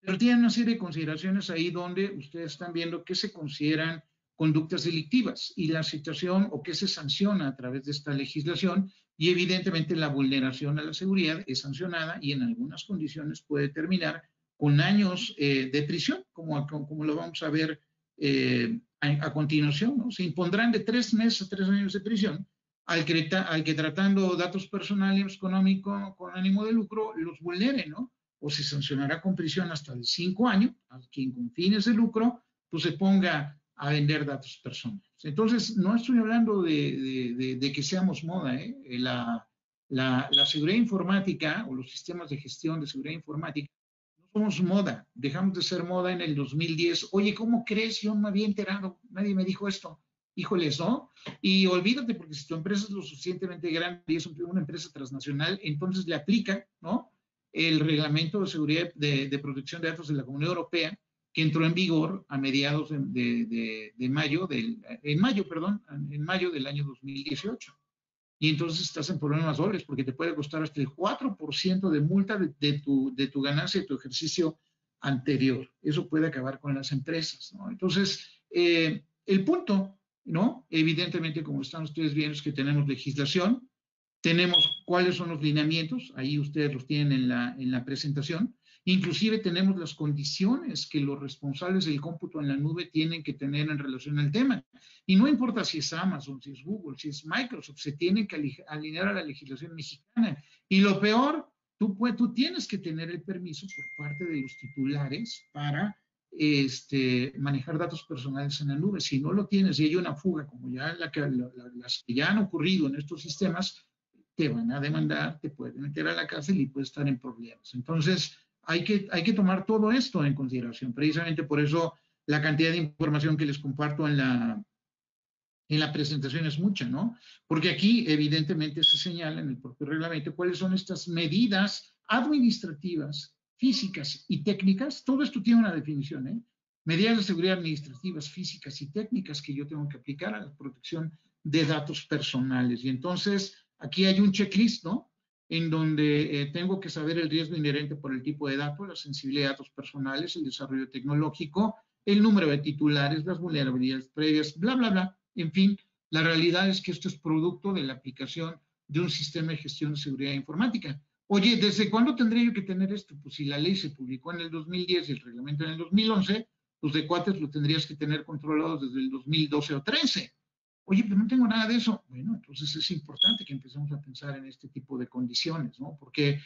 Pero tienen una serie de consideraciones ahí donde ustedes están viendo qué se consideran conductas delictivas y la situación o qué se sanciona a través de esta legislación y evidentemente la vulneración a la seguridad es sancionada y en algunas condiciones puede terminar con años de prisión, como lo vamos a ver a continuación, ¿no? Se impondrán de 3 meses a 3 años de prisión al que tratando datos personales económicos con ánimo de lucro los vulnere, ¿no? O se sancionará con prisión hasta de 5 años a quien con fines de lucro pues se ponga a vender datos personales. Entonces, no estoy hablando de que seamos moda, ¿eh? La seguridad informática o los sistemas de gestión de seguridad informática somos moda, dejamos de ser moda en el 2010. Oye, ¿cómo crees? Yo no me había enterado, nadie me dijo esto. Híjoles, ¿no? Y olvídate, porque si tu empresa es lo suficientemente grande y es una empresa transnacional, entonces le aplica, ¿no? El reglamento de seguridad de protección de datos de la Comunidad Europea, que entró en vigor a mediados de mayo, en mayo del año 2018. Y entonces estás en problemas dobles porque te puede costar hasta el 4% de multa de tu ganancia de tu ejercicio anterior. Eso puede acabar con las empresas, ¿no? Entonces, el punto, ¿no? Evidentemente, como están ustedes viendo, es que tenemos legislación, tenemos cuáles son los lineamientos, ahí ustedes los tienen en la presentación, inclusive tenemos las condiciones que los responsables del cómputo en la nube tienen que tener en relación al tema. Y no importa si es Amazon, si es Google, si es Microsoft, se tienen que alinear a la legislación mexicana. Y lo peor, tú tienes que tener el permiso por parte de los titulares para manejar datos personales en la nube. Si no lo tienes y hay una fuga, como ya las que ya han ocurrido en estos sistemas, te van a demandar, te pueden meter a la cárcel y puedes estar en problemas. Entonces, hay que tomar todo esto en consideración. Precisamente por eso la cantidad de información que les comparto en la presentación es mucha, ¿no? Porque aquí evidentemente se señala en el propio reglamento cuáles son estas medidas administrativas, físicas y técnicas. Todo esto tiene una definición, ¿eh? Medidas de seguridad administrativas, físicas y técnicas que yo tengo que aplicar a la protección de datos personales. Y entonces, aquí hay un checklist, ¿no? En donde tengo que saber el riesgo inherente por el tipo de datos, la sensibilidad de datos personales, el desarrollo tecnológico, el número de titulares, las vulnerabilidades previas, bla, bla, bla. En fin, la realidad es que esto es producto de la aplicación de un sistema de gestión de seguridad informática. Oye, ¿desde cuándo tendría yo que tener esto? Pues si la ley se publicó en el 2010 y el reglamento en el 2011, pues de cuates lo tendrías que tener controlado desde el 2012 o 13. Oye, pero no tengo nada de eso. Bueno, entonces es importante que empecemos a pensar en este tipo de condiciones, ¿no? Porque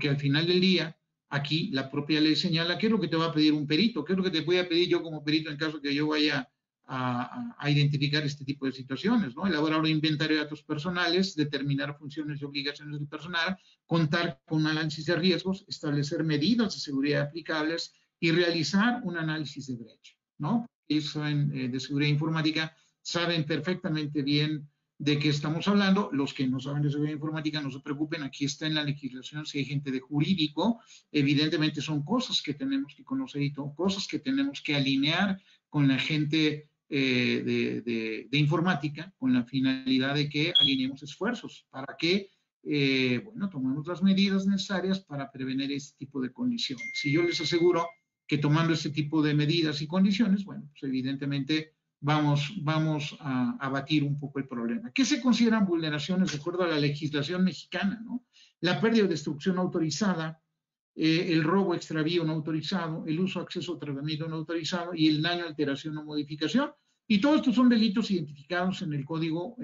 al final del día, aquí la propia ley señala qué es lo que te va a pedir un perito, qué es lo que te voy a pedir yo como perito en caso que yo vaya a identificar este tipo de situaciones, ¿no? Elaborar un inventario de datos personales, determinar funciones y obligaciones del personal, contar con un análisis de riesgos, establecer medidas de seguridad aplicables y realizar un análisis de brecha, ¿no? Eso de seguridad informática saben perfectamente bien de qué estamos hablando. Los que no saben de seguridad informática, no se preocupen, aquí está en la legislación, si hay gente de jurídico, evidentemente son cosas que tenemos que conocer y cosas que tenemos que alinear con la gente de informática, con la finalidad de que alineemos esfuerzos para que, bueno, tomemos las medidas necesarias para prevenir este tipo de condiciones. Y yo les aseguro que tomando este tipo de medidas y condiciones, bueno, pues evidentemente vamos a abatir un poco el problema. ¿Qué se consideran vulneraciones de acuerdo a la legislación mexicana, ¿no? La pérdida o destrucción autorizada, el robo, extravío no autorizado, el uso, acceso o tratamiento no autorizado y el daño, alteración o modificación. Y todos estos son delitos identificados en el Código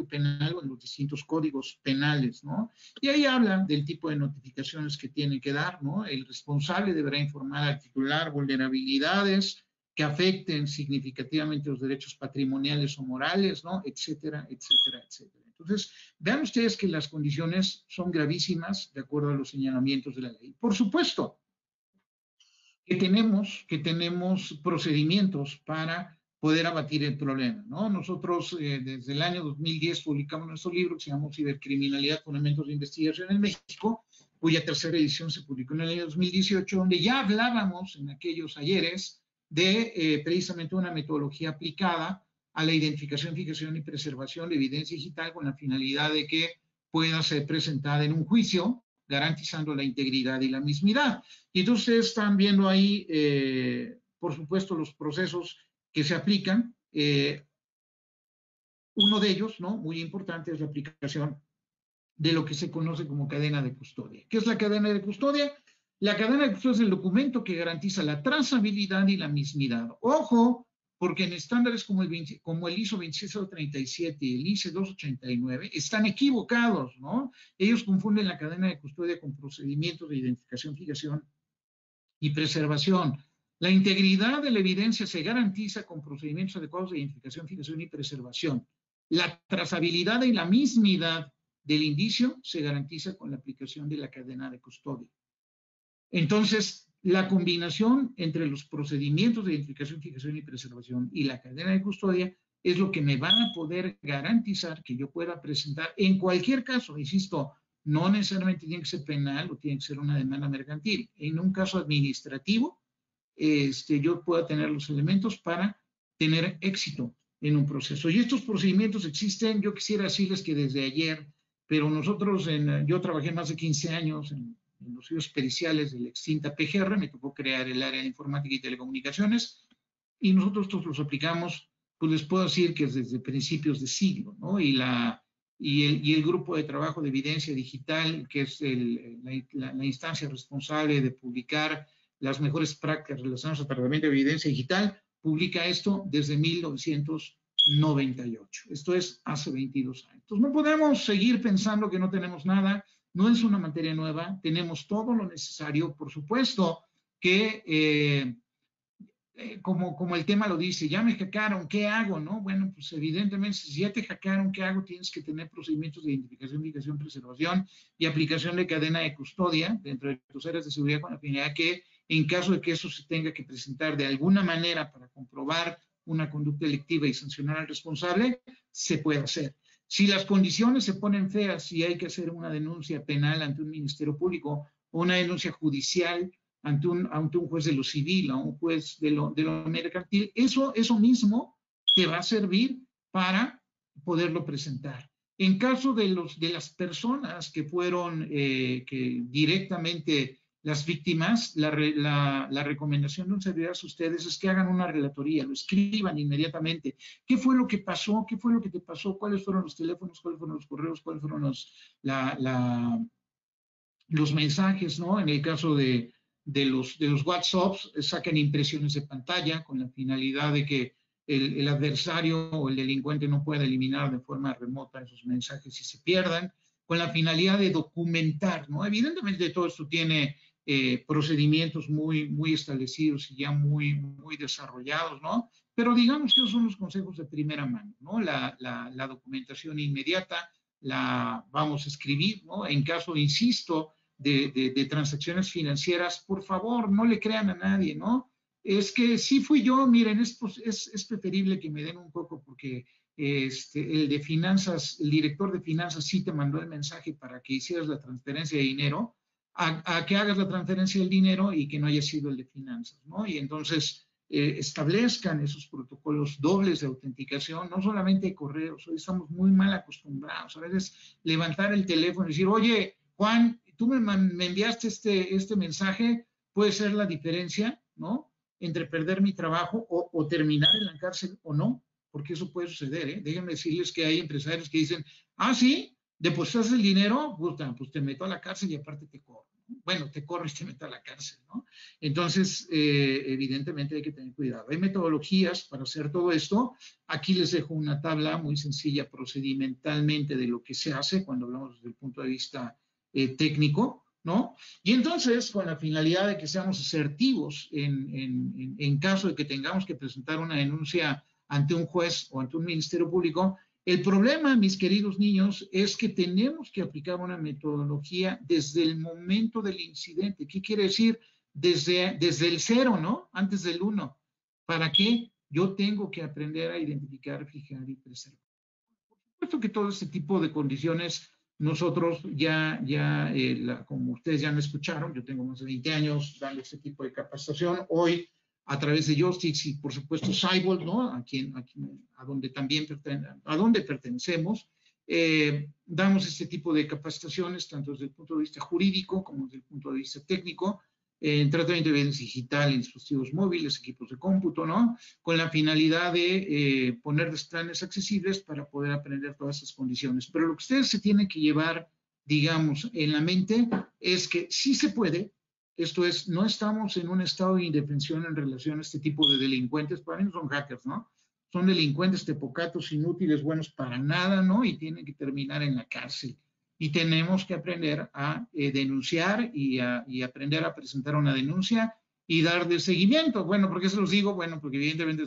Penal o en los distintos códigos penales, ¿no? Y ahí hablan del tipo de notificaciones que tiene que dar, ¿no? El responsable deberá informar al titular vulnerabilidades que afecten significativamente los derechos patrimoniales o morales, ¿no? Etcétera, etcétera, etcétera. Entonces, vean ustedes que las condiciones son gravísimas de acuerdo a los señalamientos de la ley. Por supuesto que tenemos procedimientos para poder abatir el problema, ¿no? Nosotros desde el año 2010 publicamos nuestro libro que se llama Cibercriminalidad, Fundamentos de Investigación en México, cuya tercera edición se publicó en el año 2018, donde ya hablábamos en aquellos ayeres de precisamente una metodología aplicada a la identificación, fijación y preservación de evidencia digital con la finalidad de que pueda ser presentada en un juicio, garantizando la integridad y la mismidad. Y entonces ustedes están viendo ahí, por supuesto, los procesos que se aplican. Uno de ellos, ¿no? Muy importante, es la aplicación de lo que se conoce como cadena de custodia. ¿Qué es la cadena de custodia? La cadena de custodia es el documento que garantiza la trazabilidad y la mismidad. Ojo, porque en estándares como el ISO 26037 y el ISO 289 están equivocados, ¿no? Ellos confunden la cadena de custodia con procedimientos de identificación, fijación y preservación. La integridad de la evidencia se garantiza con procedimientos adecuados de identificación, fijación y preservación. La trazabilidad y la mismidad del indicio se garantiza con la aplicación de la cadena de custodia. Entonces, la combinación entre los procedimientos de identificación, fijación y preservación y la cadena de custodia es lo que me van a poder garantizar que yo pueda presentar en cualquier caso, insisto, no necesariamente tiene que ser penal o tiene que ser una demanda mercantil. En un caso administrativo, yo pueda tener los elementos para tener éxito en un proceso. Y estos procedimientos existen, yo quisiera decirles que desde ayer, pero nosotros, yo trabajé más de 15 años en los estudios periciales de la extinta PGR, me tocó crear el área de informática y telecomunicaciones, y nosotros estos los aplicamos, pues les puedo decir que es desde principios de siglo, ¿no? Y el grupo de trabajo de evidencia digital, que es la instancia responsable de publicar las mejores prácticas relacionadas al tratamiento de evidencia digital, publica esto desde 1998. Esto es hace 22 años. Entonces no podemos seguir pensando que no tenemos nada, no es una materia nueva, tenemos todo lo necesario, por supuesto que como el tema lo dice, ya me hackearon, ¿qué hago? ¿No? Bueno, pues evidentemente, si ya te hackearon, ¿qué hago? Tienes que tener procedimientos de identificación, fijación, preservación y aplicación de cadena de custodia dentro de tus áreas de seguridad con la finalidad que, en caso de que eso se tenga que presentar de alguna manera para comprobar una conducta delictiva y sancionar al responsable, se puede hacer. Si las condiciones se ponen feas y hay que hacer una denuncia penal ante un ministerio público o una denuncia judicial ante un juez de lo civil, a un juez de lo mercantil, eso mismo te va a servir para poderlo presentar. En caso de las personas que fueron que directamente las víctimas, la recomendación de un servidor a ustedes es que hagan una relatoría, lo escriban inmediatamente. ¿Qué fue lo que pasó? ¿Qué fue lo que te pasó? ¿Cuáles fueron los teléfonos? ¿Cuáles fueron los correos? ¿Cuáles fueron los mensajes? ¿No? En el caso de los WhatsApps, saquen impresiones de pantalla con la finalidad de que el adversario o el delincuente no pueda eliminar de forma remota esos mensajes y se pierdan, con la finalidad de documentar, ¿no? Evidentemente todo esto tiene procedimientos muy establecidos y ya muy desarrollados, ¿no? Pero digamos que esos son los consejos de primera mano, ¿no? La documentación inmediata la vamos a escribir, ¿no? En caso, insisto, de transacciones financieras, por favor, no le crean a nadie, ¿no? Es que sí fui yo, miren, es preferible que me den un poco porque el de finanzas, el director de finanzas sí te mandó el mensaje para que hicieras la transferencia de dinero, a que hagas la transferencia del dinero y que no haya sido el de finanzas, ¿no? Y entonces establezcan esos protocolos dobles de autenticación, no solamente de correos. Hoy estamos muy mal acostumbrados. A veces levantar el teléfono y decir, oye, Juan, tú me enviaste este mensaje, puede ser la diferencia, ¿no? Entre perder mi trabajo o terminar en la cárcel o no, porque eso puede suceder, ¿eh? Déjenme decirles que hay empresarios que dicen, ah, sí, depositas el dinero, pues te meto a la cárcel y aparte te corro. Bueno, te corro y te meto a la cárcel, ¿no? Entonces, evidentemente hay que tener cuidado. Hay metodologías para hacer todo esto. Aquí les dejo una tabla muy sencilla procedimentalmente de lo que se hace cuando hablamos desde el punto de vista técnico, ¿no? Y entonces, con la finalidad de que seamos asertivos en caso de que tengamos que presentar una denuncia ante un juez o ante un ministerio público, el problema, mis queridos niños, es que tenemos que aplicar una metodología desde el momento del incidente. ¿Qué quiere decir? Desde el 0, ¿no? Antes del 1. ¿Para qué? Yo tengo que aprender a identificar, fijar y preservar. Por supuesto que todo este tipo de condiciones nosotros como ustedes ya me escucharon, yo tengo más de 20 años dando este tipo de capacitación. Hoy, a través de Justix y, por supuesto, Cyborg, ¿no? A donde pertenecemos, damos este tipo de capacitaciones, tanto desde el punto de vista jurídico como desde el punto de vista técnico, en tratamiento de evidencia digital, en dispositivos móviles, equipos de cómputo, ¿no? Con la finalidad de ponerles planes accesibles para poder aprender todas esas condiciones. Pero lo que ustedes se tienen que llevar, digamos, en la mente es que sí se puede. Esto es, no estamos en un estado de indefensión en relación a este tipo de delincuentes. Para mí no son hackers, ¿no? Son delincuentes tepocatos, inútiles, buenos para nada, ¿no? Y tienen que terminar en la cárcel. Y tenemos que aprender a denunciar y aprender a presentar una denuncia y darle seguimiento. Bueno, ¿por qué se los digo? Bueno, porque evidentemente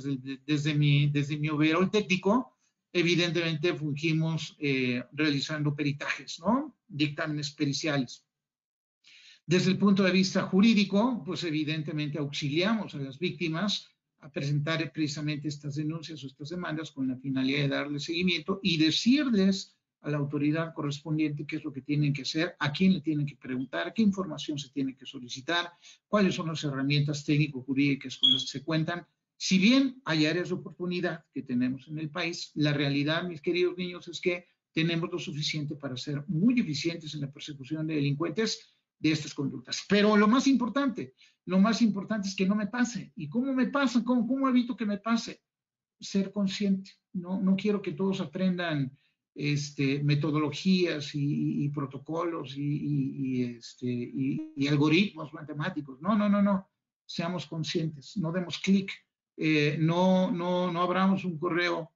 desde mi overall técnico, evidentemente fungimos realizando peritajes, ¿no? Dictámenes periciales. Desde el punto de vista jurídico, pues evidentemente auxiliamos a las víctimas a presentar precisamente estas denuncias o estas demandas con la finalidad de darle seguimiento y decirles a la autoridad correspondiente qué es lo que tienen que hacer, a quién le tienen que preguntar, qué información se tiene que solicitar, cuáles son las herramientas técnico-jurídicas con las que se cuentan. Si bien hay áreas de oportunidad que tenemos en el país, la realidad, mis queridos niños, es que tenemos lo suficiente para ser muy eficientes en la persecución de delincuentes de estas conductas. Pero lo más importante es que no me pase. ¿Y cómo me pasa? ¿Cómo evito que me pase? Ser consciente. No quiero que todos aprendan metodologías y protocolos y algoritmos matemáticos. No. Seamos conscientes. No demos clic. No abramos un correo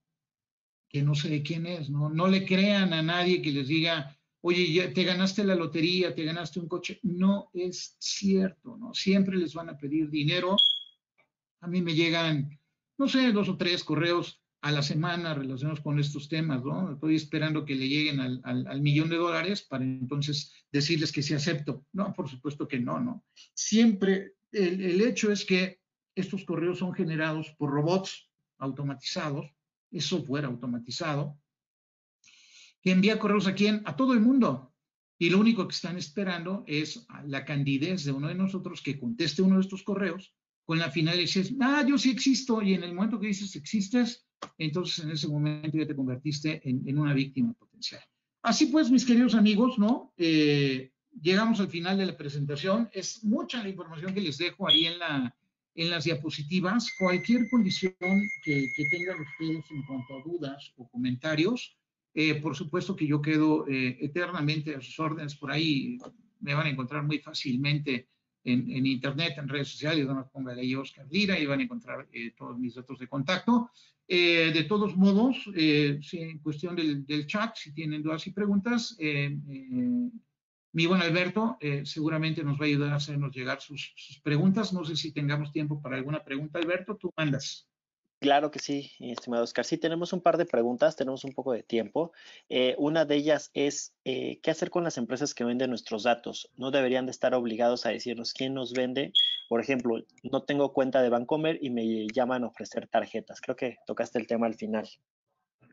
que no sé de quién es. No le crean a nadie que les diga, oye, ya te ganaste la lotería, te ganaste un coche. No es cierto, ¿no? Siempre les van a pedir dinero. A mí me llegan, no sé, 2 o 3 correos a la semana relacionados con estos temas, ¿no? Estoy esperando que le lleguen al $1,000,000 para entonces decirles que sí acepto. No, por supuesto que no. Siempre, el hecho es que estos correos son generados por robots automatizados, es software automatizado, que envía correos a quién? A todo el mundo. Y lo único que están esperando es la candidez de uno de nosotros que conteste uno de estos correos con la finalidad de decir, yo sí existo, y en el momento que dices existes, entonces en ese momento ya te convertiste en una víctima potencial. Así pues, mis queridos amigos, ¿no? Llegamos al final de la presentación. Es mucha la información que les dejo ahí en las diapositivas. Cualquier condición que tengan ustedes en cuanto a dudas o comentarios, por supuesto que yo quedo eternamente a sus órdenes. Por ahí me van a encontrar muy fácilmente en internet, en redes sociales. Nada más póngale ahí Oscar Lira y van a encontrar todos mis datos de contacto. De todos modos, si en cuestión del chat, si tienen dudas y preguntas, mi buen Alberto seguramente nos va a ayudar a hacernos llegar sus preguntas. No sé si tengamos tiempo para alguna pregunta, Alberto, tú mandas. Claro que sí, estimado Oscar. Sí, tenemos un par de preguntas, tenemos un poco de tiempo. Una de ellas es, ¿qué hacer con las empresas que venden nuestros datos? ¿No deberían de estar obligados a decirnos quién nos vende? Por ejemplo, no tengo cuenta de Bancomer y me llaman a ofrecer tarjetas. Creo que tocaste el tema al final.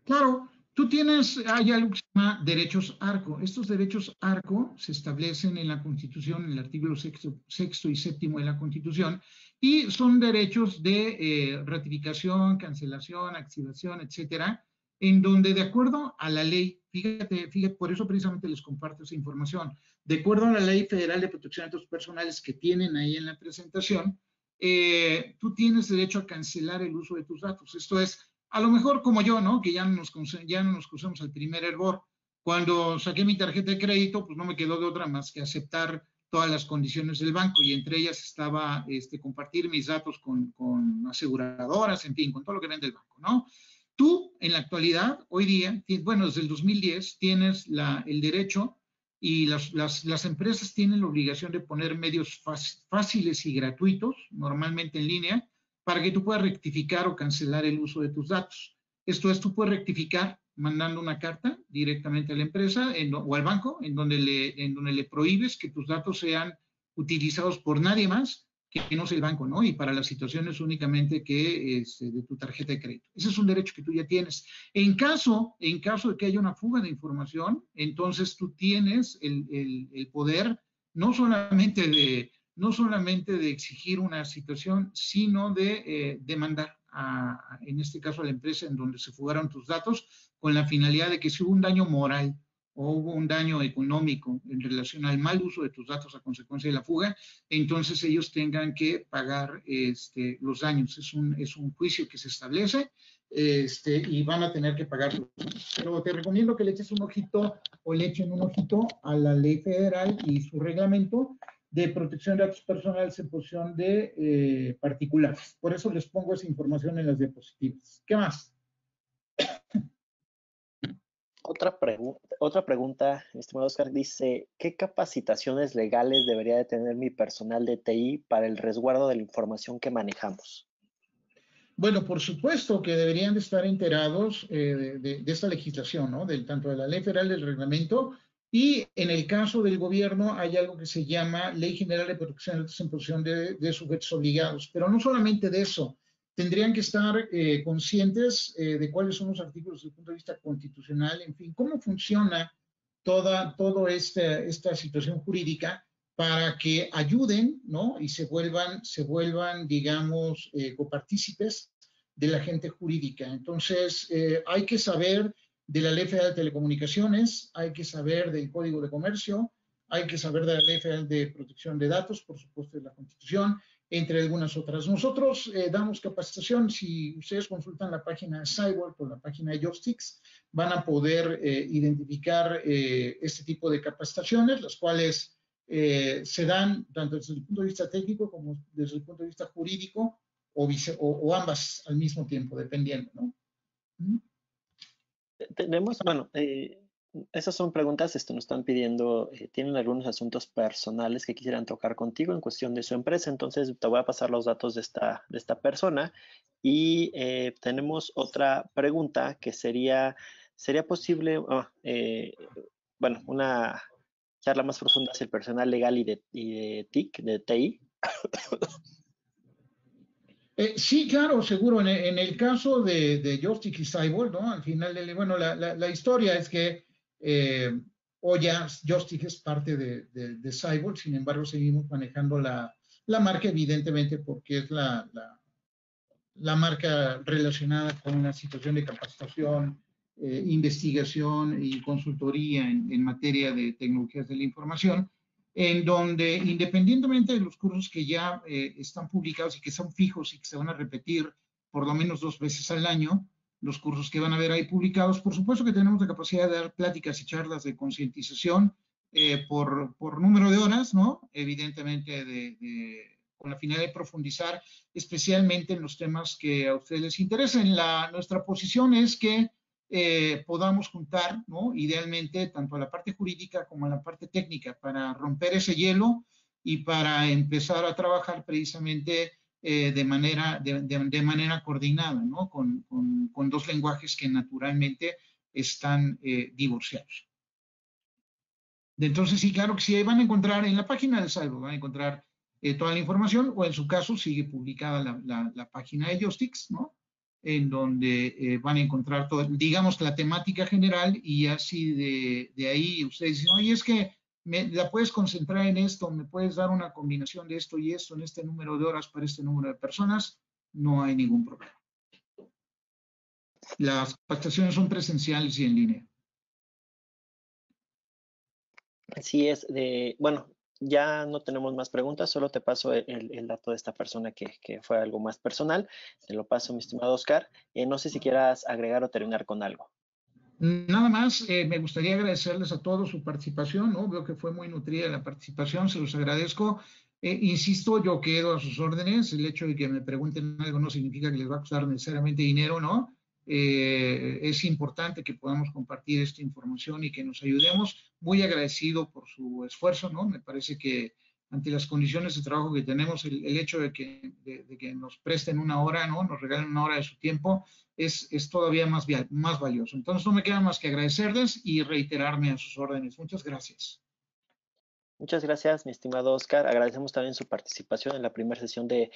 Claro, tú tienes, hay algo que se derechos ARCO. Estos derechos ARCO se establecen en la Constitución, en el artículo sexto y séptimo de la Constitución, y son derechos de ratificación, cancelación, activación, etcétera, en donde de acuerdo a la ley, fíjate, por eso precisamente les comparto esa información, de acuerdo a la Ley Federal de Protección de Datos Personales que tienen ahí en la presentación, tú tienes derecho a cancelar el uso de tus datos. Esto es, a lo mejor como yo, ¿no? Que ya no nos cruzamos al primer hervor. Cuando saqué mi tarjeta de crédito, pues no me quedó de otra más que aceptar todas las condiciones del banco, y entre ellas estaba compartir mis datos con aseguradoras, en fin, con todo lo que vende el banco, ¿no? Tú, en la actualidad, hoy día, bueno, desde el 2010, tienes el derecho, y las empresas tienen la obligación de poner medios fáciles y gratuitos, normalmente en línea, para que tú puedas rectificar o cancelar el uso de tus datos. Esto es, tú puedes rectificar mandando una carta directamente a la empresa o al banco, en donde le prohíbes que tus datos sean utilizados por nadie más que no sea el banco, ¿no? Y para las situaciones únicamente que de tu tarjeta de crédito. Ese es un derecho que tú ya tienes. En caso de que haya una fuga de información, entonces tú tienes el poder no solamente de exigir una situación, sino de demandar en este caso a la empresa en donde se fugaron tus datos, con la finalidad de que si hubo un daño moral o hubo un daño económico en relación al mal uso de tus datos a consecuencia de la fuga, entonces ellos tengan que pagar los daños. Es un juicio que se establece y van a tener que pagar. Pero te recomiendo que le eches un ojito o le echen un ojito a la ley federal y su reglamento de protección de datos personales en posición de particulares. Por eso les pongo esa información en las diapositivas. ¿Qué más? Otra pregunta, estimado Oscar, dice, ¿qué capacitaciones legales debería de tener mi personal de TI para el resguardo de la información que manejamos? Bueno, por supuesto que deberían de estar enterados de esta legislación, ¿no? Tanto de la Ley Federal del Reglamento, y en el caso del gobierno hay algo que se llama Ley General de Protección de Datos en Posesión de Sujetos Obligados. Pero no solamente de eso, tendrían que estar conscientes de cuáles son los artículos desde el punto de vista constitucional, en fin, cómo funciona toda esta situación jurídica, para que ayuden, ¿no? Y se vuelvan digamos, copartícipes de la gente jurídica. Entonces, hay que saber de la Ley Federal de Telecomunicaciones, hay que saber del Código de Comercio, hay que saber de la Ley Federal de Protección de Datos, por supuesto de la Constitución, entre algunas otras. Nosotros damos capacitación. Si ustedes consultan la página de Cyborg o la página de Joystics, van a poder identificar este tipo de capacitaciones, las cuales se dan tanto desde el punto de vista técnico como desde el punto de vista jurídico, o ambas al mismo tiempo, dependiendo, ¿no? Tenemos, bueno, esas son preguntas, nos están pidiendo, tienen algunos asuntos personales que quisieran tocar contigo en cuestión de su empresa, entonces te voy a pasar los datos de esta persona, y tenemos otra pregunta que ¿sería posible, bueno, una charla más profunda hacia el personal legal y de TIC, de TI? Sí, claro, seguro. En el caso de Joystick y Cyborg, ¿no? Al final, bueno, la historia es que hoy ya Joystick es parte de Cyborg, sin embargo, seguimos manejando la marca, evidentemente, porque es la marca relacionada con una situación de capacitación, investigación y consultoría en materia de tecnologías de la información, en donde independientemente de los cursos que ya están publicados y que son fijos y que se van a repetir por lo menos 2 veces al año, los cursos que van a ver ahí publicados, por supuesto que tenemos la capacidad de dar pláticas y charlas de concientización por número de horas, ¿no? Evidentemente con la finalidad de profundizar especialmente en los temas que a ustedes les interesen. Nuestra posición es que podamos juntar, ¿no? Idealmente, tanto a la parte jurídica como a la parte técnica, para romper ese hielo y para empezar a trabajar precisamente de manera coordinada, ¿no? Con dos lenguajes que naturalmente están divorciados. Entonces, sí, claro que sí, van a encontrar en la página de Cyborg, van a encontrar toda la información, o en su caso sigue publicada la página de Joystick, ¿no? en donde van a encontrar todo, digamos, la temática general, y así de ahí ustedes dicen, oye, es que la puedes concentrar en esto, me puedes dar una combinación de esto y esto en este número de horas para este número de personas, no hay ningún problema. Las capacitaciones son presenciales y en línea. Así es, bueno, ya no tenemos más preguntas, solo te paso el dato de esta persona que fue algo más personal. Te lo paso, mi estimado Oscar. No sé si quieras agregar o terminar con algo. Nada más, me gustaría agradecerles a todos su participación, ¿no? Veo que fue muy nutrida la participación, se los agradezco. Insisto, yo quedo a sus órdenes. El hecho de que me pregunten algo no significa que les va a costar necesariamente dinero, ¿no? Es importante que podamos compartir esta información y que nos ayudemos. Muy agradecido por su esfuerzo, ¿no? Me parece que ante las condiciones de trabajo que tenemos, el hecho de que nos presten una hora, ¿no? Nos regalen una hora de su tiempo, es todavía más valioso. Entonces no me queda más que agradecerles y reiterarme a sus órdenes. Muchas gracias. Muchas gracias, mi estimado Oscar. Agradecemos también su participación en la primera sesión del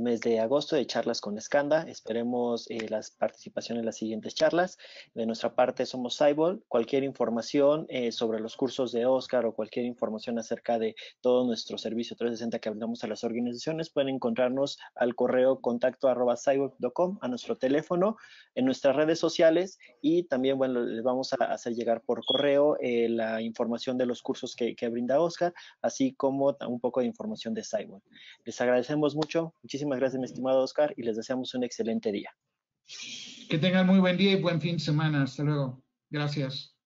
mes de agosto de charlas con Escanda. Esperemos la participación en las siguientes charlas. De nuestra parte somos Cyborg. Cualquier información sobre los cursos de Oscar o cualquier información acerca de todo nuestro servicio 360 que brindamos a las organizaciones, pueden encontrarnos al correo contacto@cyborg.com, a nuestro teléfono, en nuestras redes sociales, y también, bueno, les vamos a hacer llegar por correo la información de los cursos que brinda Oscar, así como un poco de información de Cyborg. Les agradecemos mucho. Muchísimas gracias, mi estimado Oscar, y les deseamos un excelente día. Que tengan muy buen día y buen fin de semana. Hasta luego. Gracias.